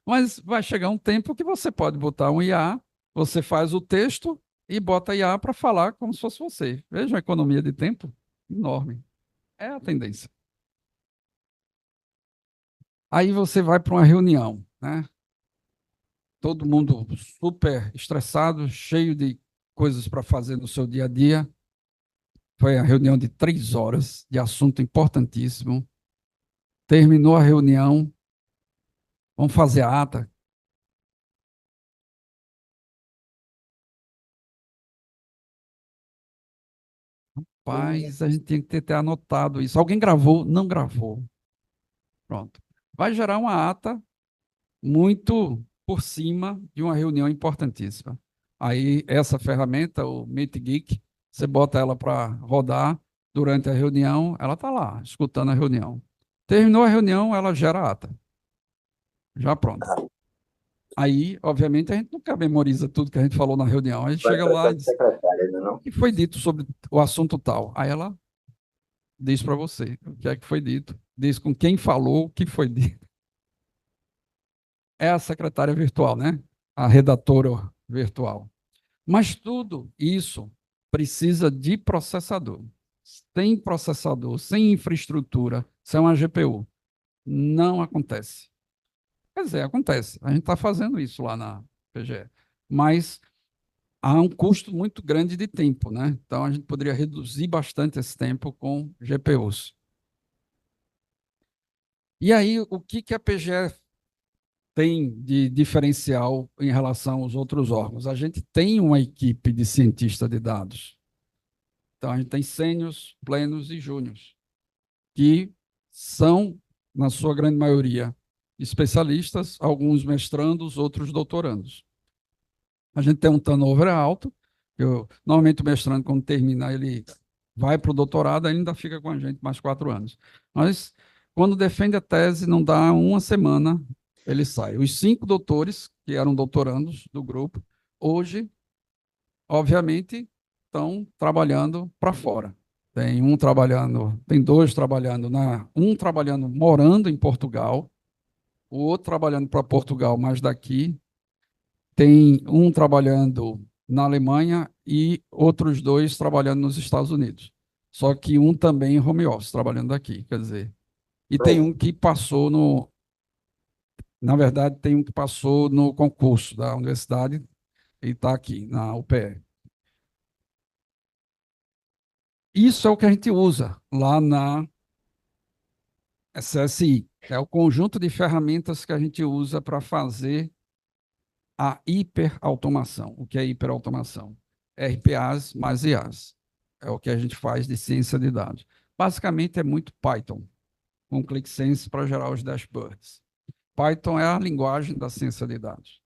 S3: Mas vai chegar um tempo que você pode botar um IA, você faz o texto e bota IA para falar como se fosse você. Veja a economia de tempo enorme. É a tendência. Aí você vai para uma reunião, né? Todo mundo super estressado, cheio de coisas para fazer no seu dia a dia. Foi a reunião de 3 horas, de assunto importantíssimo. Terminou a reunião, vamos fazer a ata. Rapaz, a gente tinha que ter anotado isso. Alguém gravou? Não gravou. Pronto. Vai gerar uma ata muito por cima de uma reunião importantíssima. Aí, essa ferramenta, o Meet Geek, você bota ela para rodar durante a reunião, ela está lá, escutando a reunião. Terminou a reunião, ela gera a ata. Já pronto. Aí, obviamente, a gente nunca memoriza tudo que a gente falou na reunião. A gente chega lá e diz, o que foi dito sobre o assunto tal? Aí ela diz para você o que é que foi dito, diz com quem falou, o que foi dito. É a secretária virtual, né? A redatora virtual. Mas tudo isso precisa de processador. Sem processador, sem infraestrutura, sem uma GPU, não acontece. Quer dizer, acontece. A gente está fazendo isso lá na PGE. Mas há um custo muito grande de tempo, né? Então, a gente poderia reduzir bastante esse tempo com GPUs. E aí, o que a PGE tem de diferencial em relação aos outros órgãos? A gente tem uma equipe de cientistas de dados. Então, a gente tem sênios, plenos e júniors, que são, na sua grande maioria, especialistas, alguns mestrandos, outros doutorandos. A gente tem um turnover alto. Normalmente, o mestrando, quando termina, ele vai para o doutorado, ainda fica com a gente mais 4 anos. Mas, quando defende a tese, não dá uma semana, ele sai. Os 5 doutores, que eram doutorandos do grupo, hoje, obviamente, estão trabalhando para fora. Tem 2 trabalhando morando em Portugal, o outro trabalhando para Portugal, mas daqui. Tem um trabalhando na Alemanha e outros 2 trabalhando nos Estados Unidos. Só que um também em home office, trabalhando daqui, quer dizer. E tem um que passou na verdade, tem um que passou no concurso da universidade e está aqui, na UPE. Isso é o que a gente usa lá na SSI. É o conjunto de ferramentas que a gente usa para fazer a hiperautomação. O que é hiperautomação? RPAs mais IAs. É o que a gente faz de ciência de dados. Basicamente, é muito Python, com ClickSense para gerar os dashboards. Python é a linguagem da ciência de dados.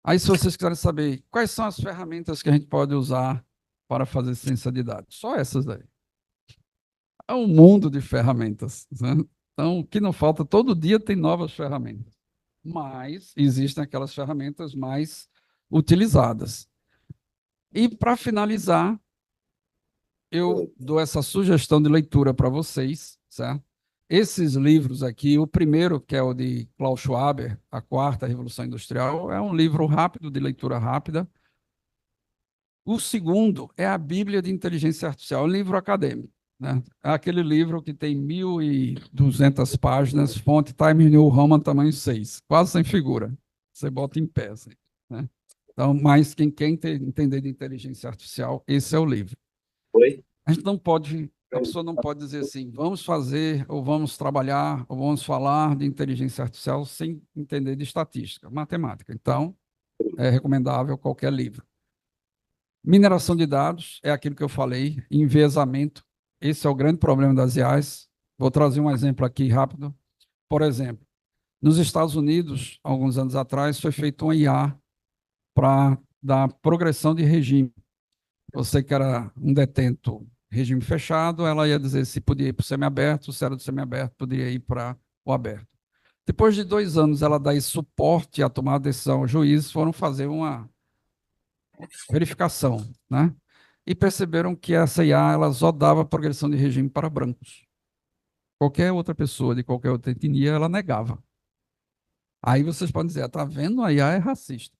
S3: Aí, se vocês quiserem saber quais são as ferramentas que a gente pode usar para fazer ciência de dados, só essas daí. É um mundo de ferramentas, né? Então, o que não falta, todo dia tem novas ferramentas. Mas existem aquelas ferramentas mais utilizadas. E, para finalizar, eu dou essa sugestão de leitura para vocês, certo? Esses livros aqui, o primeiro, que é o de Klaus Schwab, A Quarta Revolução Industrial, é um livro rápido, de leitura rápida. O segundo é a Bíblia de Inteligência Artificial, um livro acadêmico, né? É aquele livro que tem 1.200 páginas, fonte Times New Roman, tamanho 6, quase sem figura. Você bota em pé, assim, né? Então, mas quem quer entender de inteligência artificial, esse é o livro. A gente não pode, a pessoa não pode dizer assim, vamos fazer, ou vamos trabalhar, ou vamos falar de inteligência artificial sem entender de estatística, matemática. Então, é recomendável qualquer livro. Mineração de dados é aquilo que eu falei, enviesamento. Esse é o grande problema das IAs. Vou trazer um exemplo aqui rápido. Por exemplo, nos Estados Unidos, alguns anos atrás, foi feita uma IA para dar progressão de regime. Você que era um detento regime fechado, ela ia dizer se podia ir para o semiaberto, se era do semiaberto, poderia ir para o aberto. Depois de 2 anos, ela dá esse suporte a tomar a decisão, os juízes foram fazer uma verificação, né? E perceberam que essa IA ela só dava progressão de regime para brancos. Qualquer outra pessoa de qualquer outra etnia, ela negava. Aí vocês podem dizer, está vendo, a IA é racista.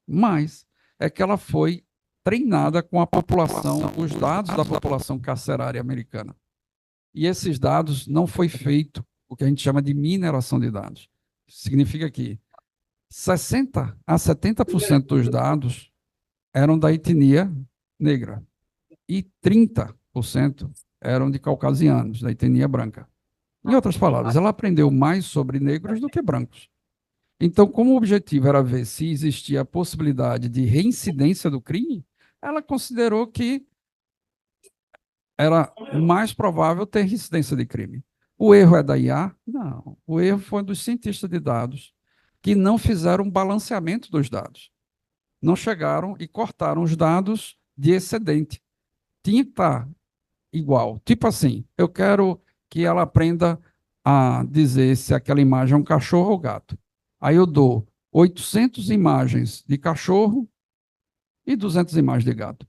S3: Mas é que ela foi treinada com a população, os dados da população carcerária americana. E esses dados não foi feito o que a gente chama de mineração de dados. Significa que 60% a 70% dos dados eram da etnia negra e 30% eram de caucasianos, da etnia branca. Em outras palavras, ela aprendeu mais sobre negros do que brancos. Então, como o objetivo era ver se existia a possibilidade de reincidência do crime, ela considerou que era mais provável ter reincidência de crime. O erro é da IA? Não. O erro foi dos cientistas de dados que não fizeram um balanceamento dos dados. Não chegaram e cortaram os dados de excedente. Tinha que estar igual. Tipo assim, eu quero que ela aprenda a dizer se aquela imagem é um cachorro ou gato. Aí eu dou 800 imagens de cachorro e 200 imagens de gato.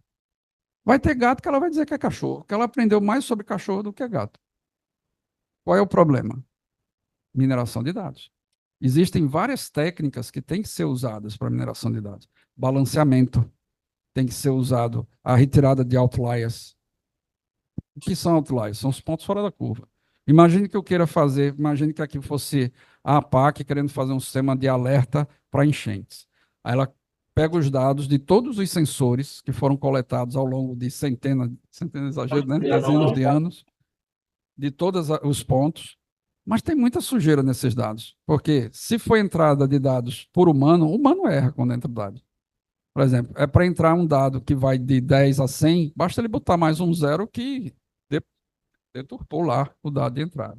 S3: Vai ter gato que ela vai dizer que é cachorro, que ela aprendeu mais sobre cachorro do que gato. Qual é o problema? Mineração de dados. Existem várias técnicas que têm que ser usadas para mineração de dados. Balanceamento tem que ser usado, a retirada de outliers. O que são outliers? São os pontos fora da curva. Imagine que eu queira fazer, imagine que aqui fosse a APAC querendo fazer um sistema de alerta para enchentes. Aí ela pega os dados de todos os sensores que foram coletados ao longo de centenas exagero, né? Dezenas de anos, de todos os pontos, mas tem muita sujeira nesses dados, porque se for entrada de dados por humano, o humano erra quando entra dados. Por exemplo, é para entrar um dado que vai de 10 a 100, basta ele botar mais um zero que deturpou lá o dado de entrada.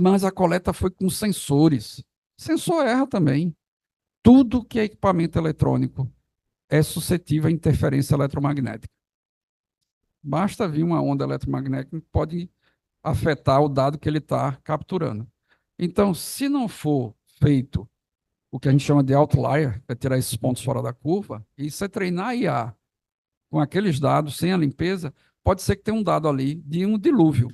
S3: Mas a coleta foi com sensores. Sensor erra também. Tudo que é equipamento eletrônico é suscetível a interferência eletromagnética. Basta vir uma onda eletromagnética que pode afetar o dado que ele está capturando. Então, se não for feito o que a gente chama de outlier, é tirar esses pontos fora da curva, e você treinar a IA com aqueles dados, sem a limpeza, pode ser que tenha um dado ali de um dilúvio.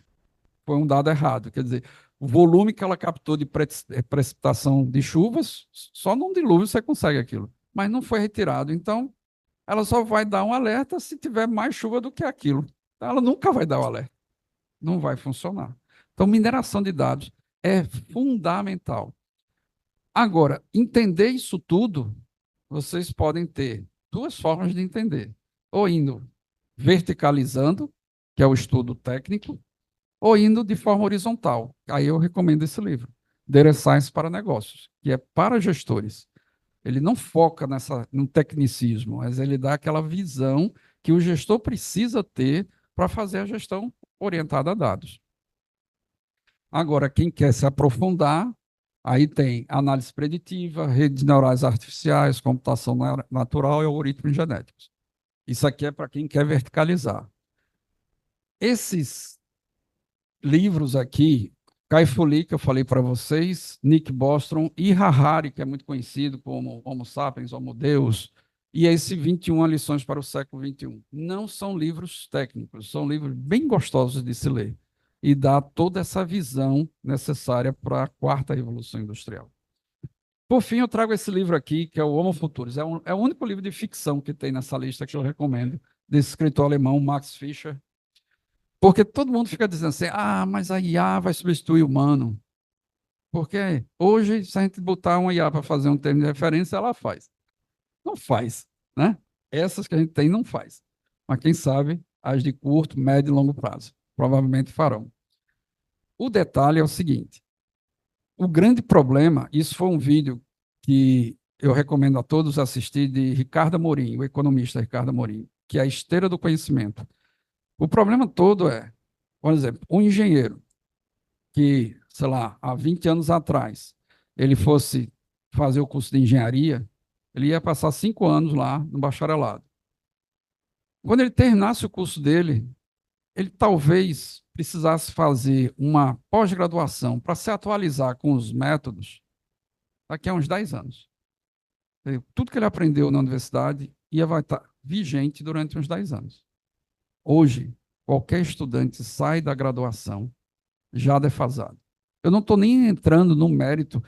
S3: Foi um dado errado. Quer dizer, o volume que ela captou de precipitação de chuvas, só num dilúvio você consegue aquilo. Mas não foi retirado. Então, ela só vai dar um alerta se tiver mais chuva do que aquilo. Então, ela nunca vai dar o alerta. Não vai funcionar. Então, mineração de dados é fundamental. Agora, entender isso tudo, vocês podem ter duas formas de entender. Ou indo verticalizando, que é o estudo técnico, ou indo de forma horizontal. Aí eu recomendo esse livro, Data Science para Negócios, que é para gestores. Ele não foca no tecnicismo, mas ele dá aquela visão que o gestor precisa ter para fazer a gestão orientada a dados. Agora, quem quer se aprofundar, aí tem análise preditiva, redes neurais artificiais, computação natural e algoritmos genéticos. Isso aqui é para quem quer verticalizar. Esses livros aqui, Kai-Fu Lee, que eu falei para vocês, Nick Bostrom e Harari, que é muito conhecido como Homo Sapiens, Homo Deus, e esse 21 lições para o século XXI. Não são livros técnicos, são livros bem gostosos de se ler e dá toda essa visão necessária para a quarta revolução industrial. Por fim, eu trago esse livro aqui, que é o Homo Futurus. É o único livro de ficção que tem nessa lista que eu recomendo, desse escritor alemão, Max Fischer. Porque todo mundo fica dizendo assim, mas a IA vai substituir o humano. Porque hoje, se a gente botar uma IA para fazer um termo de referência, ela faz. Não faz, né? Essas que a gente tem não faz. Mas quem sabe, as de curto, médio e longo prazo. Provavelmente farão. O detalhe é o seguinte, o grande problema, isso foi um vídeo que eu recomendo a todos assistir, de Ricardo Amorim, o economista Ricardo Amorim, que é a esteira do conhecimento. O problema todo é, por exemplo, um engenheiro que, sei lá, há 20 anos atrás, ele fosse fazer o curso de engenharia, ele ia passar 5 anos lá no bacharelado. Quando ele terminasse o curso dele, ele talvez precisasse fazer uma pós-graduação para se atualizar com os métodos daqui a uns 10 anos. Tudo que ele aprendeu na universidade vai estar vigente durante uns 10 anos. Hoje, qualquer estudante sai da graduação já defasado. Eu não estou nem entrando no mérito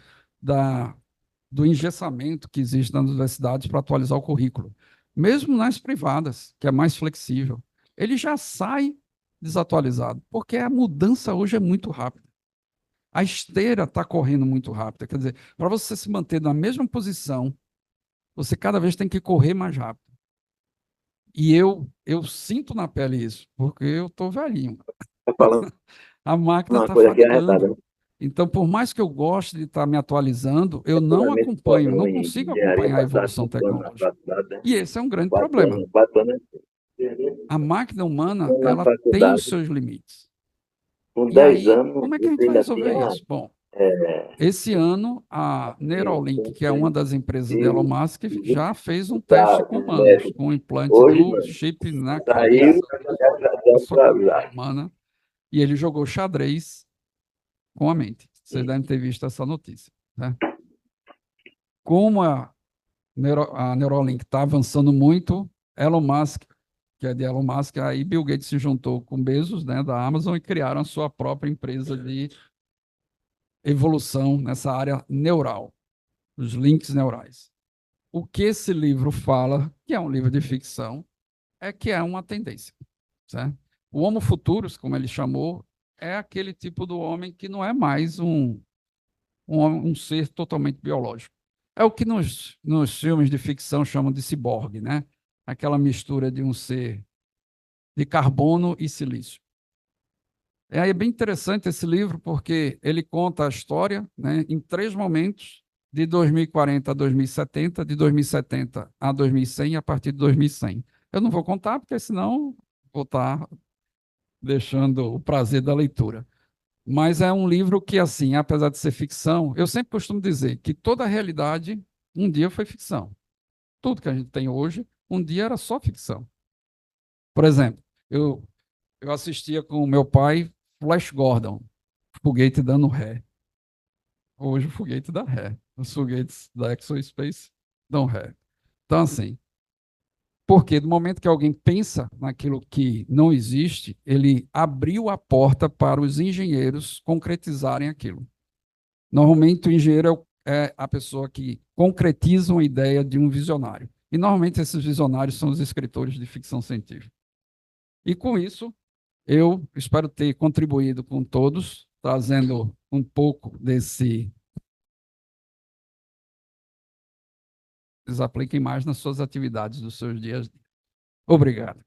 S3: do engessamento que existe nas universidades para atualizar o currículo. Mesmo nas privadas, que é mais flexível, ele já sai desatualizado, porque a mudança hoje é muito rápida. A esteira está correndo muito rápida. Quer dizer, para você se manter na mesma posição, você cada vez tem que correr mais rápido. E eu sinto na pele isso, porque eu estou velhinho.
S7: Tá falando
S3: A máquina
S7: uma
S3: está
S7: coisa aqui arretada,
S3: fadigando.
S7: né?
S3: Então, por mais que eu goste de estar me atualizando, eu não
S7: Futuramente
S3: acompanho,
S7: formou
S3: não
S7: em
S3: consigo
S7: engenharia
S3: acompanhar a
S7: passada,
S3: evolução
S7: 5 anos na
S3: tecnológica.
S7: faculdade, né?
S3: E esse é um grande
S7: 4
S3: problema.
S7: anos, 4 anos,
S3: A máquina humana,
S7: 5 anos na
S3: ela tem os
S7: faculdade,
S3: seus limites.
S7: com
S3: E
S7: 10
S3: aí,
S7: anos,
S3: como é que a gente
S7: você
S3: vai
S7: ainda
S3: resolver
S7: tinha
S3: isso? Bom,
S7: é,
S3: esse ano, a Neuralink, que é uma das empresas de Elon Musk, já fez um teste com humanos, com o implante
S7: hoje,
S3: do
S7: mano,
S3: chip na
S7: saiu
S3: cabeça da sua cabeça
S7: atrasado.
S3: humana, e ele jogou xadrez com a mente. Vocês devem ter visto essa notícia, né? Como a Neuralink está avançando muito, Elon Musk, que é de Elon Musk, aí Bill Gates se juntou com Bezos, né, da Amazon, e criaram a sua própria empresa de evolução nessa área neural, os links neurais. O que esse livro fala, que é um livro de ficção, é que é uma tendência, certo? O Homo Futurus, como ele chamou, é aquele tipo do homem que não é mais um ser totalmente biológico. É o que nos filmes de ficção chamam de ciborgue, né? Aquela mistura de um ser de carbono e silício. É bem interessante esse livro, porque ele conta a história, né, em 3 momentos, de 2040 a 2070, de 2070 a 2100 e a partir de 2100. Eu não vou contar, porque senão vou estar deixando o prazer da leitura. Mas é um livro que, assim, apesar de ser ficção, eu sempre costumo dizer que toda a realidade um dia foi ficção. Tudo que a gente tem hoje, um dia era só ficção. Por exemplo, eu assistia com o meu pai Flash Gordon, foguete dando ré. Hoje o foguete dá ré. Os foguetes da ExoSpace dão ré. Então, assim, porque do momento que alguém pensa naquilo que não existe, ele abriu a porta para os engenheiros concretizarem aquilo. Normalmente, o engenheiro é a pessoa que concretiza uma ideia de um visionário. E, normalmente, esses visionários são os escritores de ficção científica. E, com isso, eu espero ter contribuído com todos, trazendo um pouco desse. Eles apliquem mais nas suas atividades dos seus dias. Obrigado.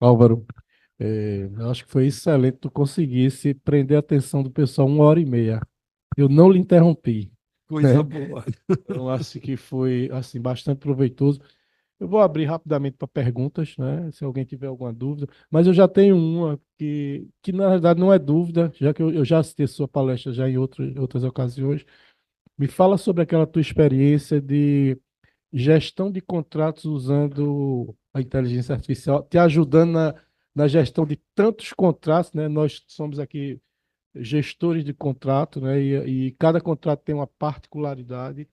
S2: Álvaro, eu acho que foi excelente tu conseguisse prender a atenção do pessoal 1h30. Eu não lhe interrompi,
S3: Coisa
S2: né?
S3: boa.
S2: Eu acho que foi assim bastante proveitoso. Eu vou abrir rapidamente para perguntas, né? Se alguém tiver alguma dúvida. Mas eu já tenho uma que na verdade não é dúvida, já que eu já assisti sua palestra já em outras ocasiões. Me fala sobre aquela tua experiência de gestão de contratos usando a inteligência artificial, te ajudando na gestão de tantos contratos, né? Nós somos aqui gestores de contrato, né? E cada contrato tem uma particularidade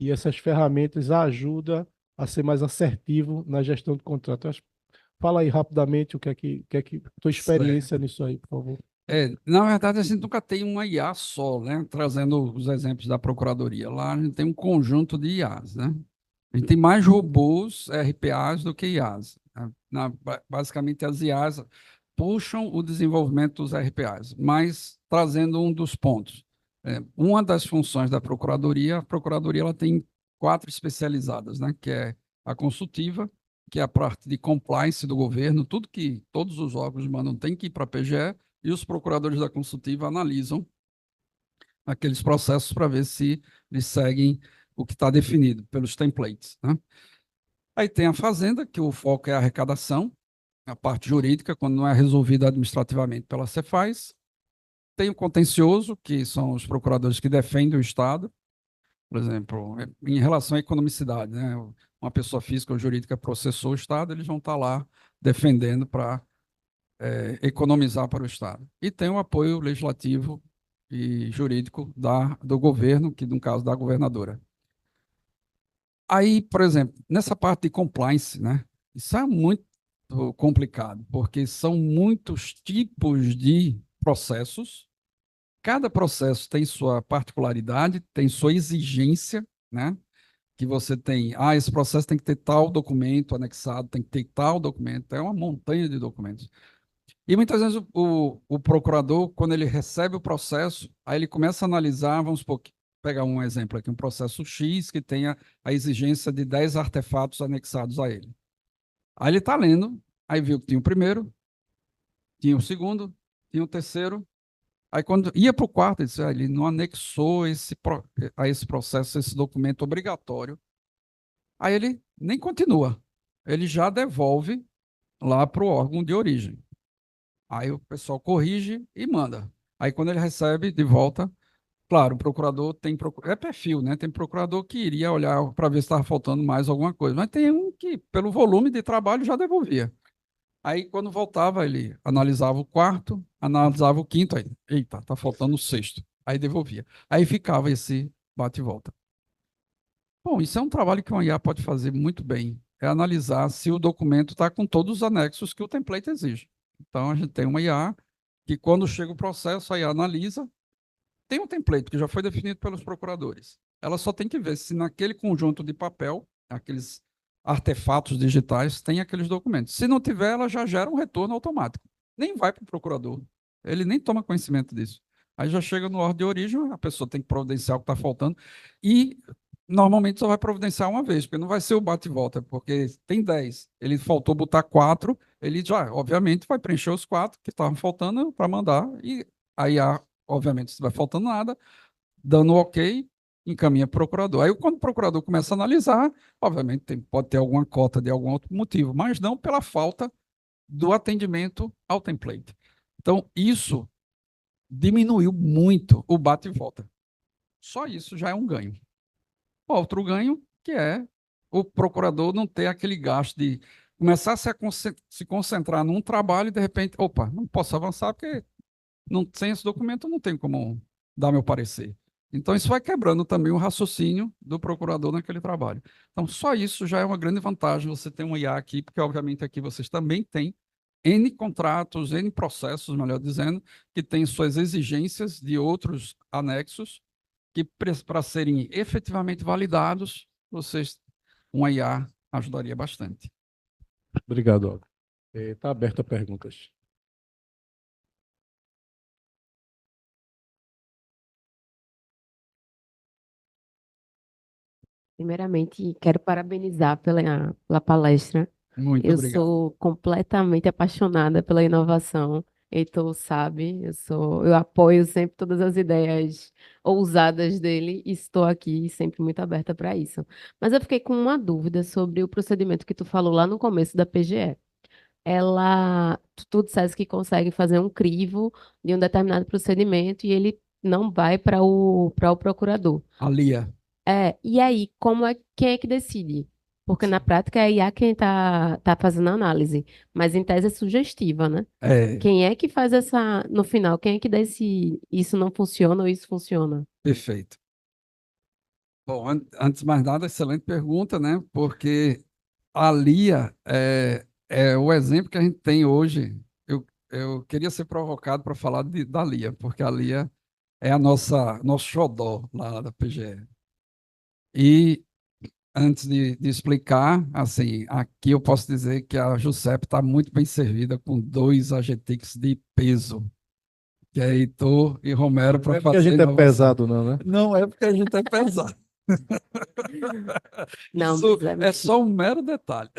S2: e essas ferramentas ajudam a ser mais assertivo na gestão de contrato. Fala aí rapidamente tua experiência nisso aí, por favor.
S3: Na verdade, a gente nunca tem uma IA só, né? Trazendo os exemplos da Procuradoria. Lá a gente tem um conjunto de IAs, né? A gente tem mais robôs, RPAs, do que IAs. Basicamente, as IAs puxam o desenvolvimento dos RPAs, mas trazendo um dos pontos. Uma das funções da Procuradoria, a Procuradoria ela tem 4 especializadas, né? Que é a consultiva, que é a parte de compliance do governo, tudo que todos os órgãos mandam tem que ir para a PGE, e os procuradores da consultiva analisam aqueles processos para ver se eles seguem o que está definido pelos templates, né? Aí tem a Fazenda, que o foco é a arrecadação, a parte jurídica, quando não é resolvida administrativamente pela Cefaz. Tem o contencioso, que são os procuradores que defendem o Estado, por exemplo, em relação à economicidade, né? Uma pessoa física ou jurídica processou o Estado, eles vão estar lá defendendo para economizar para o Estado. E tem o apoio legislativo e jurídico do governo, que no caso da governadora. Aí, por exemplo, nessa parte de compliance, né? Isso é muito complicado, porque são muitos tipos de processos. Cada processo tem sua particularidade, tem sua exigência, né? Que você tem, esse processo tem que ter tal documento anexado, tem que ter tal documento, é uma montanha de documentos. E muitas vezes o procurador, quando ele recebe o processo, aí ele começa a analisar, vamos supor, pegar um exemplo aqui, um processo X que tenha a exigência de 10 artefatos anexados a ele. Aí ele está lendo, aí viu que tinha o primeiro, tinha o segundo, tinha o terceiro. Aí quando ia para o quarto, ele disse, ele não anexou a esse processo, esse documento obrigatório. Aí ele nem continua, ele já devolve lá para o órgão de origem. Aí o pessoal corrige e manda. Aí quando ele recebe de volta, claro, o procurador tem é perfil, né? Tem procurador que iria olhar para ver se estava faltando mais alguma coisa, mas tem um que, pelo volume de trabalho, já devolvia. Aí, quando voltava, ele analisava o quarto, analisava o quinto, aí, eita, tá faltando o sexto. Aí devolvia. Aí ficava esse bate e volta. Bom, isso é um trabalho que uma IA pode fazer muito bem. É analisar se o documento está com todos os anexos que o template exige. Então, a gente tem uma IA que, quando chega o processo, a IA analisa. Tem um template que já foi definido pelos procuradores. Ela só tem que ver se naquele conjunto de papel, aqueles artefatos digitais, tem aqueles documentos. Se não tiver, ela já gera um retorno automático. Nem vai para o procurador. Ele nem toma conhecimento disso. Aí já chega no ordem de origem, a pessoa tem que providenciar o que está faltando. E normalmente só vai providenciar uma vez, porque não vai ser o bate e volta, porque tem 10. Ele faltou botar 4, ele já, obviamente, vai preencher os 4 que estavam faltando para mandar. E aí, obviamente, se vai faltando nada, dando ok, encaminha para o procurador. Aí, quando o procurador começa a analisar, obviamente, pode ter alguma cota de algum outro motivo, mas não pela falta do atendimento ao template. Então, isso diminuiu muito o bate e volta. Só isso já é um ganho. Outro ganho, que é o procurador não ter aquele gasto de começar a se concentrar num trabalho e, de repente, opa, não posso avançar porque sem esse documento eu não tenho como dar meu parecer. Então, isso vai quebrando também o raciocínio do procurador naquele trabalho. Então, só isso já é uma grande vantagem você ter um IA aqui, porque, obviamente, aqui vocês também têm N contratos, N processos, melhor dizendo, que têm suas exigências de outros anexos, que, para serem efetivamente validados, uma IA ajudaria bastante.
S2: Obrigado, Álvaro. Está aberto a perguntas.
S8: Primeiramente, quero parabenizar pela palestra.
S3: Muito
S8: Eu
S3: obrigado.
S8: sou completamente apaixonada pela inovação. Heitor sabe, eu apoio sempre todas as ideias ousadas dele e estou aqui sempre muito aberta para isso. Mas eu fiquei com uma dúvida sobre o procedimento que tu falou lá no começo da PGE. Tu disseste que consegue fazer um crivo de um determinado procedimento e ele não vai para o procurador.
S3: A Lia.
S8: E aí, quem é que decide? Porque na prática é a IA quem tá fazendo a análise, mas em tese é sugestiva, né? Quem é que faz no final, quem é que decide isso não funciona ou isso funciona?
S3: Perfeito. Bom, antes de mais nada, excelente pergunta, né? Porque a Lia é o exemplo que a gente tem hoje. Eu queria ser provocado para falar da Lia, porque a Lia é nosso xodó lá da PGE. E antes de explicar, assim, aqui eu posso dizer que a JUSEP está muito bem servida com 2 AGTICs de peso, que é Heitor e Romero para
S2: Não é
S3: fazer
S2: porque a gente é
S3: inovação.
S2: pesado, não, né?
S3: Não é porque a gente é pesado.
S8: Não,
S3: Isso
S8: mas
S3: é só um mero detalhe.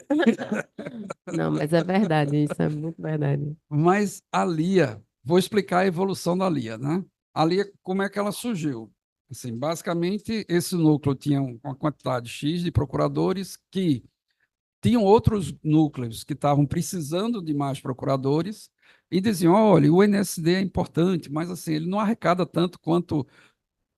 S8: Não, mas é verdade, isso é muito verdade.
S3: Mas a Lia, vou explicar a evolução da Lia, né? A Lia, como é que ela surgiu? Assim, basicamente, esse núcleo tinha uma quantidade X de procuradores que tinham outros núcleos que estavam precisando de mais procuradores e diziam, olha, o NSD é importante, mas assim, ele não arrecada tanto quanto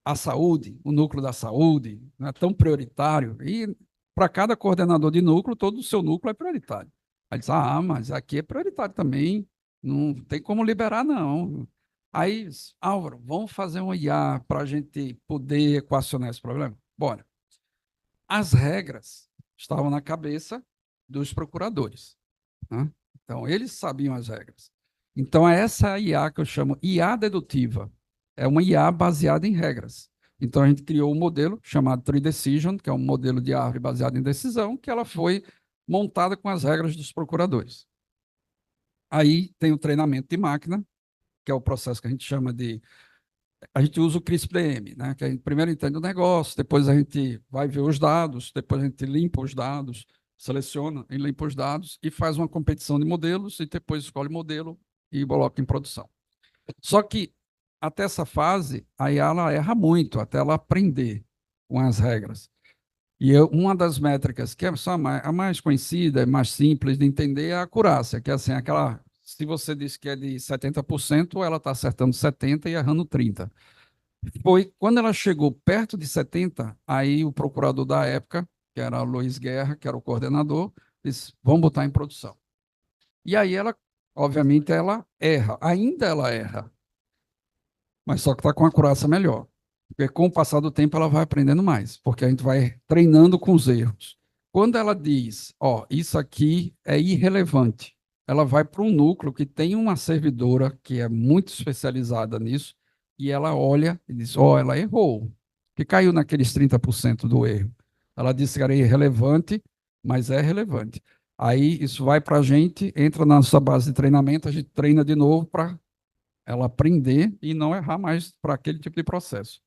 S3: a saúde, o núcleo da saúde, não é tão prioritário. E para cada coordenador de núcleo, todo o seu núcleo é prioritário. Aí diz, mas aqui é prioritário também, não tem como liberar, não. Aí, Álvaro, vamos fazer um IA para a gente poder equacionar esse problema? Bora. As regras estavam na cabeça dos procuradores, né? Então, eles sabiam as regras. Então, é essa IA que eu chamo IA dedutiva. É uma IA baseada em regras. Então, a gente criou um modelo chamado Tree Decision, que é um modelo de árvore baseado em decisão, que ela foi montada com as regras dos procuradores. Aí tem o treinamento de máquina, que é o processo que a gente chama de... A gente usa o CRISPR-DM, né? Que a gente primeiro entende o negócio, depois a gente vai ver os dados, depois a gente limpa os dados, seleciona e limpa os dados e faz uma competição de modelos e depois escolhe o modelo e coloca em produção. Só que até essa fase, a IA ela erra muito, até ela aprender com as regras. E uma das métricas, que é só a mais conhecida, mais simples de entender, é a acurácia, que é assim, aquela... Se você diz que é de 70%, ela está acertando 70% e errando 30%. Foi quando ela chegou perto de 70%, aí o procurador da época, que era Luiz Guerra, que era o coordenador, disse, vamos botar em produção. E aí ela, obviamente, ela erra, ainda ela erra, mas só que está com a acurácia melhor. Porque com o passar do tempo ela vai aprendendo mais, porque a gente vai treinando com os erros. Quando ela diz, ó, isso aqui é irrelevante, ela vai para um núcleo que tem uma servidora que é muito especializada nisso, e ela olha e diz, ó, ela errou, que caiu naqueles 30% do erro. Ela disse que era irrelevante, mas é relevante. Aí isso vai para a gente, entra na nossa base de treinamento, a gente treina de novo para ela aprender e não errar mais para aquele tipo de processo.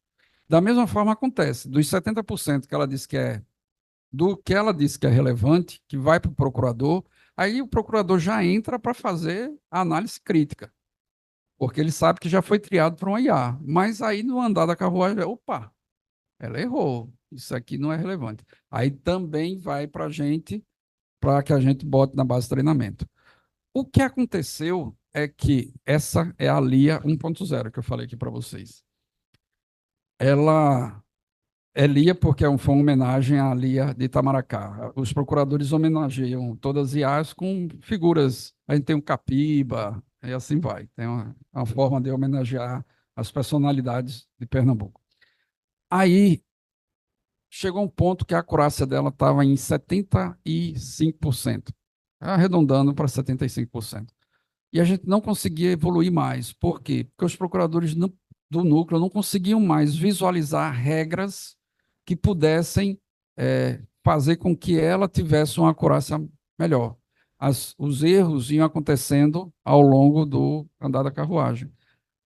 S3: Da mesma forma acontece, dos 70% que ela disse que é, do que ela disse que é relevante, que vai para o procurador, aí o procurador já entra para fazer a análise crítica, porque ele sabe que já foi triado para um IA, mas aí no andar da carruagem, opa, ela errou, isso aqui não é relevante. Aí também vai para a gente, para que a gente bote na base de treinamento. O que aconteceu é que essa é a LIA 1.0 que eu falei aqui para vocês. Ela é LIA porque foi uma homenagem à LIA de Itamaracá. Os procuradores homenageiam todas as IAs com figuras. A gente tem um Capiba, e assim vai. Tem uma forma de homenagear as personalidades de Pernambuco. Aí, chegou um ponto que a acurácia dela estava em 75%, arredondando para 75%. E a gente não conseguia evoluir mais. Por quê? Porque os procuradores do núcleo não conseguiam mais visualizar regras que pudessem fazer com que ela tivesse uma acurácia melhor. Os erros iam acontecendo ao longo do andar da carruagem.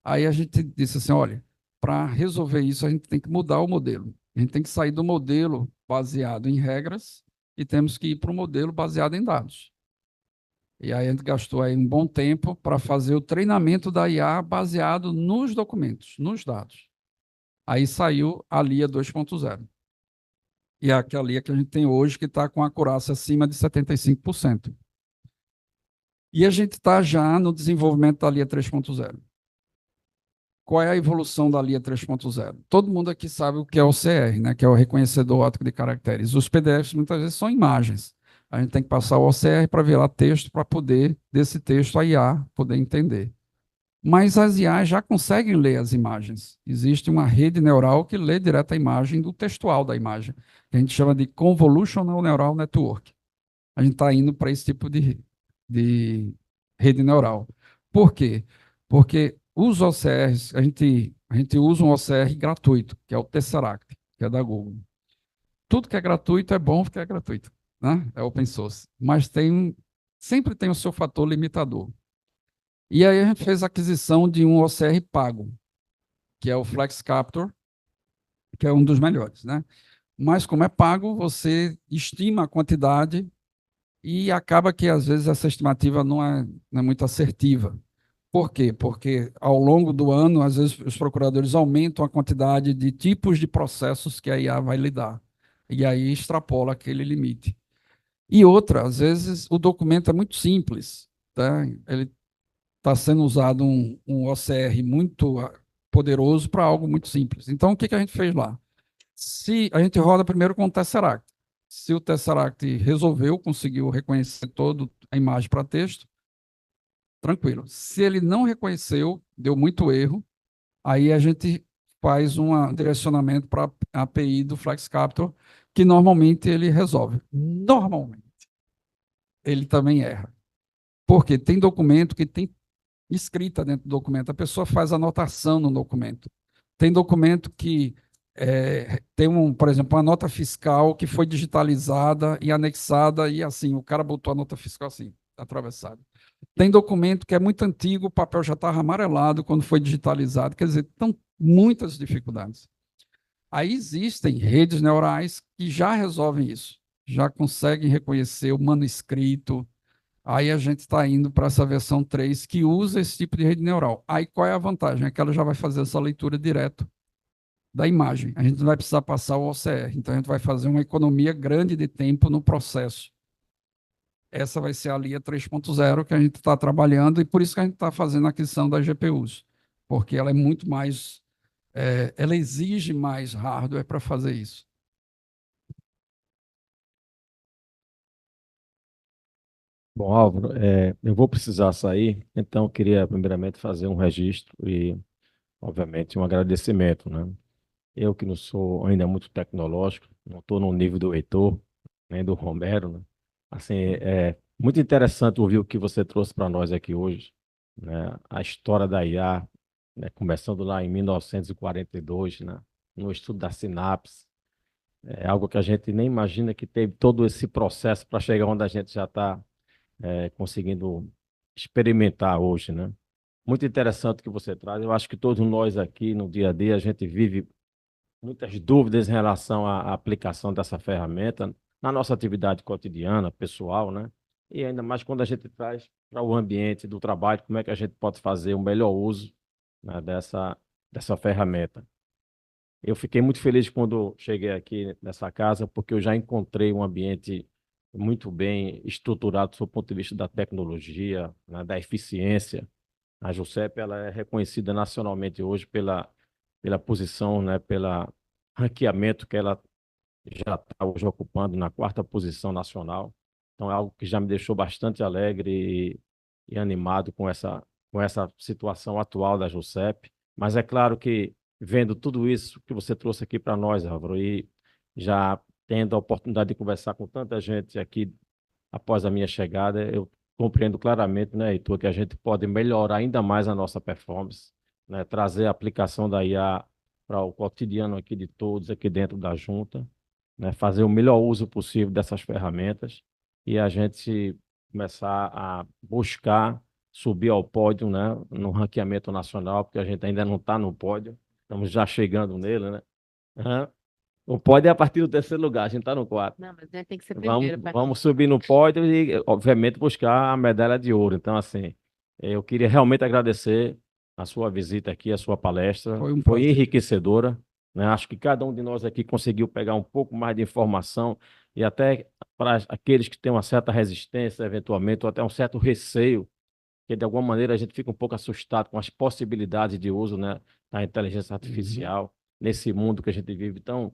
S3: Aí a gente disse assim, olha, para resolver isso, a gente tem que mudar o modelo. A gente tem que sair do modelo baseado em regras e temos que ir para um modelo baseado em dados. E aí a gente gastou aí um bom tempo para fazer o treinamento da IA baseado nos documentos, nos dados. Aí saiu a LIA 2.0. E é aquela LIA que a gente tem hoje, que está com a acurácia acima de 75%. E a gente está já no desenvolvimento da LIA 3.0. Qual é a evolução da LIA 3.0? Todo mundo aqui sabe o que é o OCR, né? Que é o reconhecedor óptico de caracteres. Os PDFs muitas vezes são imagens. A gente tem que passar o OCR para virar texto, para poder, desse texto, a IA poder entender. Mas as IAs já conseguem ler as imagens. Existe uma rede neural que lê direto a imagem do textual da imagem, que a gente chama de Convolutional Neural Network. A gente está indo para esse tipo de rede neural. Por quê? Porque os OCRs, a gente usa um OCR gratuito, que é o Tesseract, que é da Google. Tudo que é gratuito é bom porque é gratuito, né? É open source. Mas sempre tem o seu fator limitador. E aí a gente fez a aquisição de um OCR pago, que é o Flex Capture, que é um dos melhores, né? Mas como é pago, você estima a quantidade e acaba que, às vezes, essa estimativa não é muito assertiva. Por quê? Porque, ao longo do ano, às vezes, os procuradores aumentam a quantidade de tipos de processos que a IA vai lidar. E aí extrapola aquele limite. E outra, às vezes, o documento é muito simples. Tá? Ele está sendo usado um OCR muito poderoso para algo muito simples. Então, o que a gente fez lá? Se a gente roda primeiro com o Tesseract. Se o Tesseract resolveu, conseguiu reconhecer toda a imagem para texto, tranquilo. Se ele não reconheceu, deu muito erro, aí a gente faz um direcionamento para a API do Flex Capture, que normalmente ele resolve. Normalmente. Ele também erra. Porque tem documento que tem escrita dentro do documento, a pessoa faz anotação no documento. Tem documento que tem, por exemplo, uma nota fiscal que foi digitalizada e anexada, e assim, o cara botou a nota fiscal assim, atravessada. Tem documento que é muito antigo, o papel já estava amarelado quando foi digitalizado, quer dizer, estão muitas dificuldades. Aí existem redes neurais que já resolvem isso, já conseguem reconhecer o manuscrito. Aí a gente está indo para essa versão 3 que usa esse tipo de rede neural. Aí qual é a vantagem? É que ela já vai fazer essa leitura direto da imagem. A gente não vai precisar passar o OCR. Então a gente vai fazer uma economia grande de tempo no processo. Essa vai ser a linha 3.0 que a gente está trabalhando e por isso que a gente está fazendo a aquisição das GPUs, porque ela é muito mais, ela exige mais hardware para fazer isso.
S1: Bom, Álvaro, eu vou precisar sair, então eu queria primeiramente fazer um registro e, obviamente, um agradecimento, né? Eu que não sou ainda muito tecnológico, não estou no nível do Heitor, nem do Romero, né? Assim, é muito interessante ouvir o que você trouxe para nós aqui hoje, né? A história da IA, né? Começando lá em 1942, né? No estudo da sinapse, é algo que a gente nem imagina que teve todo esse processo para chegar onde a gente já está conseguindo experimentar hoje, né? Muito interessante o que você traz. Eu acho que todos nós aqui no dia a dia a gente vive muitas dúvidas em relação à aplicação dessa ferramenta na nossa atividade cotidiana, pessoal, né? E ainda mais quando a gente traz para o ambiente do trabalho, como é que a gente pode fazer o melhor uso, né, dessa ferramenta. Eu fiquei muito feliz quando cheguei aqui nessa casa, porque eu já encontrei um ambiente muito bem estruturado do ponto de vista da tecnologia, né, da eficiência. A JUSEP ela é reconhecida nacionalmente hoje pela posição, né, pela ranqueamento que ela já está hoje ocupando na quarta posição nacional. Então é algo que já me deixou bastante alegre e animado com essa situação atual da JUSEP. Mas é claro que vendo tudo isso que você trouxe aqui para nós, Álvaro, e já tendo a oportunidade de conversar com tanta gente aqui após a minha chegada, eu compreendo claramente, né, Heitor, que a gente pode melhorar ainda mais a nossa performance, né, trazer a aplicação da IA para o cotidiano aqui de todos, aqui dentro da junta, né, fazer o melhor uso possível dessas ferramentas e a gente começar a buscar subir ao pódio, né, no ranqueamento nacional, porque a gente ainda não está no pódio, estamos já chegando nele, né? Aham. O pódio é a partir do terceiro lugar, a gente está no quarto.
S8: Não, mas a gente tem que ser
S1: Vamos,
S8: primeiro,
S1: vamos subir no pódio e, obviamente, buscar a medalha de ouro. Então, assim, eu queria realmente agradecer a sua visita aqui, a sua palestra.
S3: Foi um
S1: Foi
S3: prazer.
S1: enriquecedora, né? Acho que cada um de nós aqui conseguiu pegar um pouco mais de informação e até para aqueles que têm uma certa resistência, eventualmente, ou até um certo receio, que de alguma maneira a gente fica um pouco assustado com as possibilidades de uso, né, da inteligência artificial nesse mundo que a gente vive tão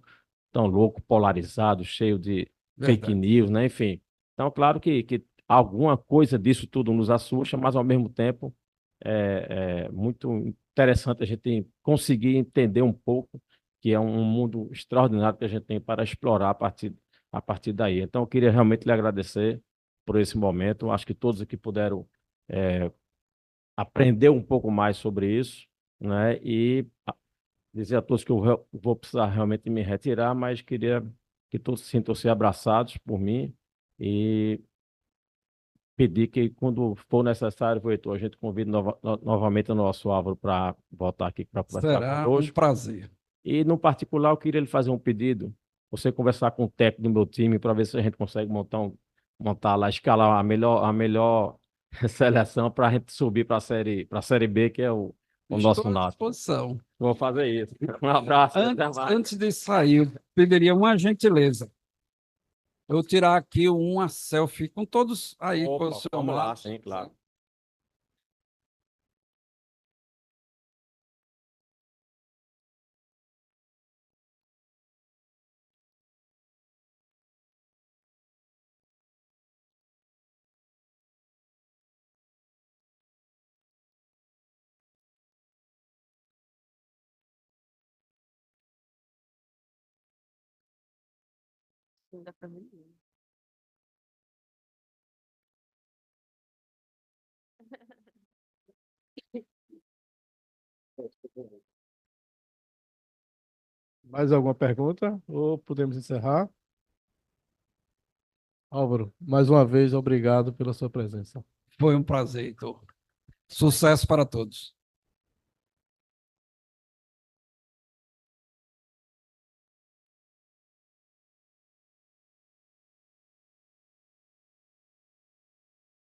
S1: louco, polarizado, cheio de fake
S3: Verdade.
S1: news, né? Enfim. Então, claro que alguma coisa disso tudo nos assusta, mas ao mesmo tempo é muito interessante a gente conseguir entender um pouco que é um mundo extraordinário que a gente tem para explorar a partir daí. Então, eu queria realmente lhe agradecer por esse momento. Acho que todos aqui puderam é, aprender um pouco mais sobre isso, né? E dizer a todos que eu vou precisar realmente me retirar, mas queria que todos sintam-se abraçados por mim e pedir que, quando for necessário, Heitor, a gente convide novamente o nosso Álvaro para voltar aqui para conversar
S3: Será um
S1: conosco.
S3: prazer.
S1: E, no particular, eu queria lhe fazer um pedido, você conversar com o técnico do meu time para ver se a gente consegue montar lá, escalar a melhor seleção para a gente subir para a série B, que é o
S3: Estou
S1: nosso
S3: à
S1: NASP.
S3: disposição.
S1: Vou fazer isso. Um abraço. Até mais.
S3: Antes de sair, eu pediria uma gentileza. Eu tirar aqui uma selfie com todos aí
S1: Opa, vamos lá,
S3: posicionados.
S1: sim, claro.
S8: Não dá pra ver.
S2: Mais alguma pergunta? Ou podemos encerrar? Álvaro, mais uma vez, obrigado pela sua presença.
S3: Foi um prazer, Heitor. Sucesso para todos.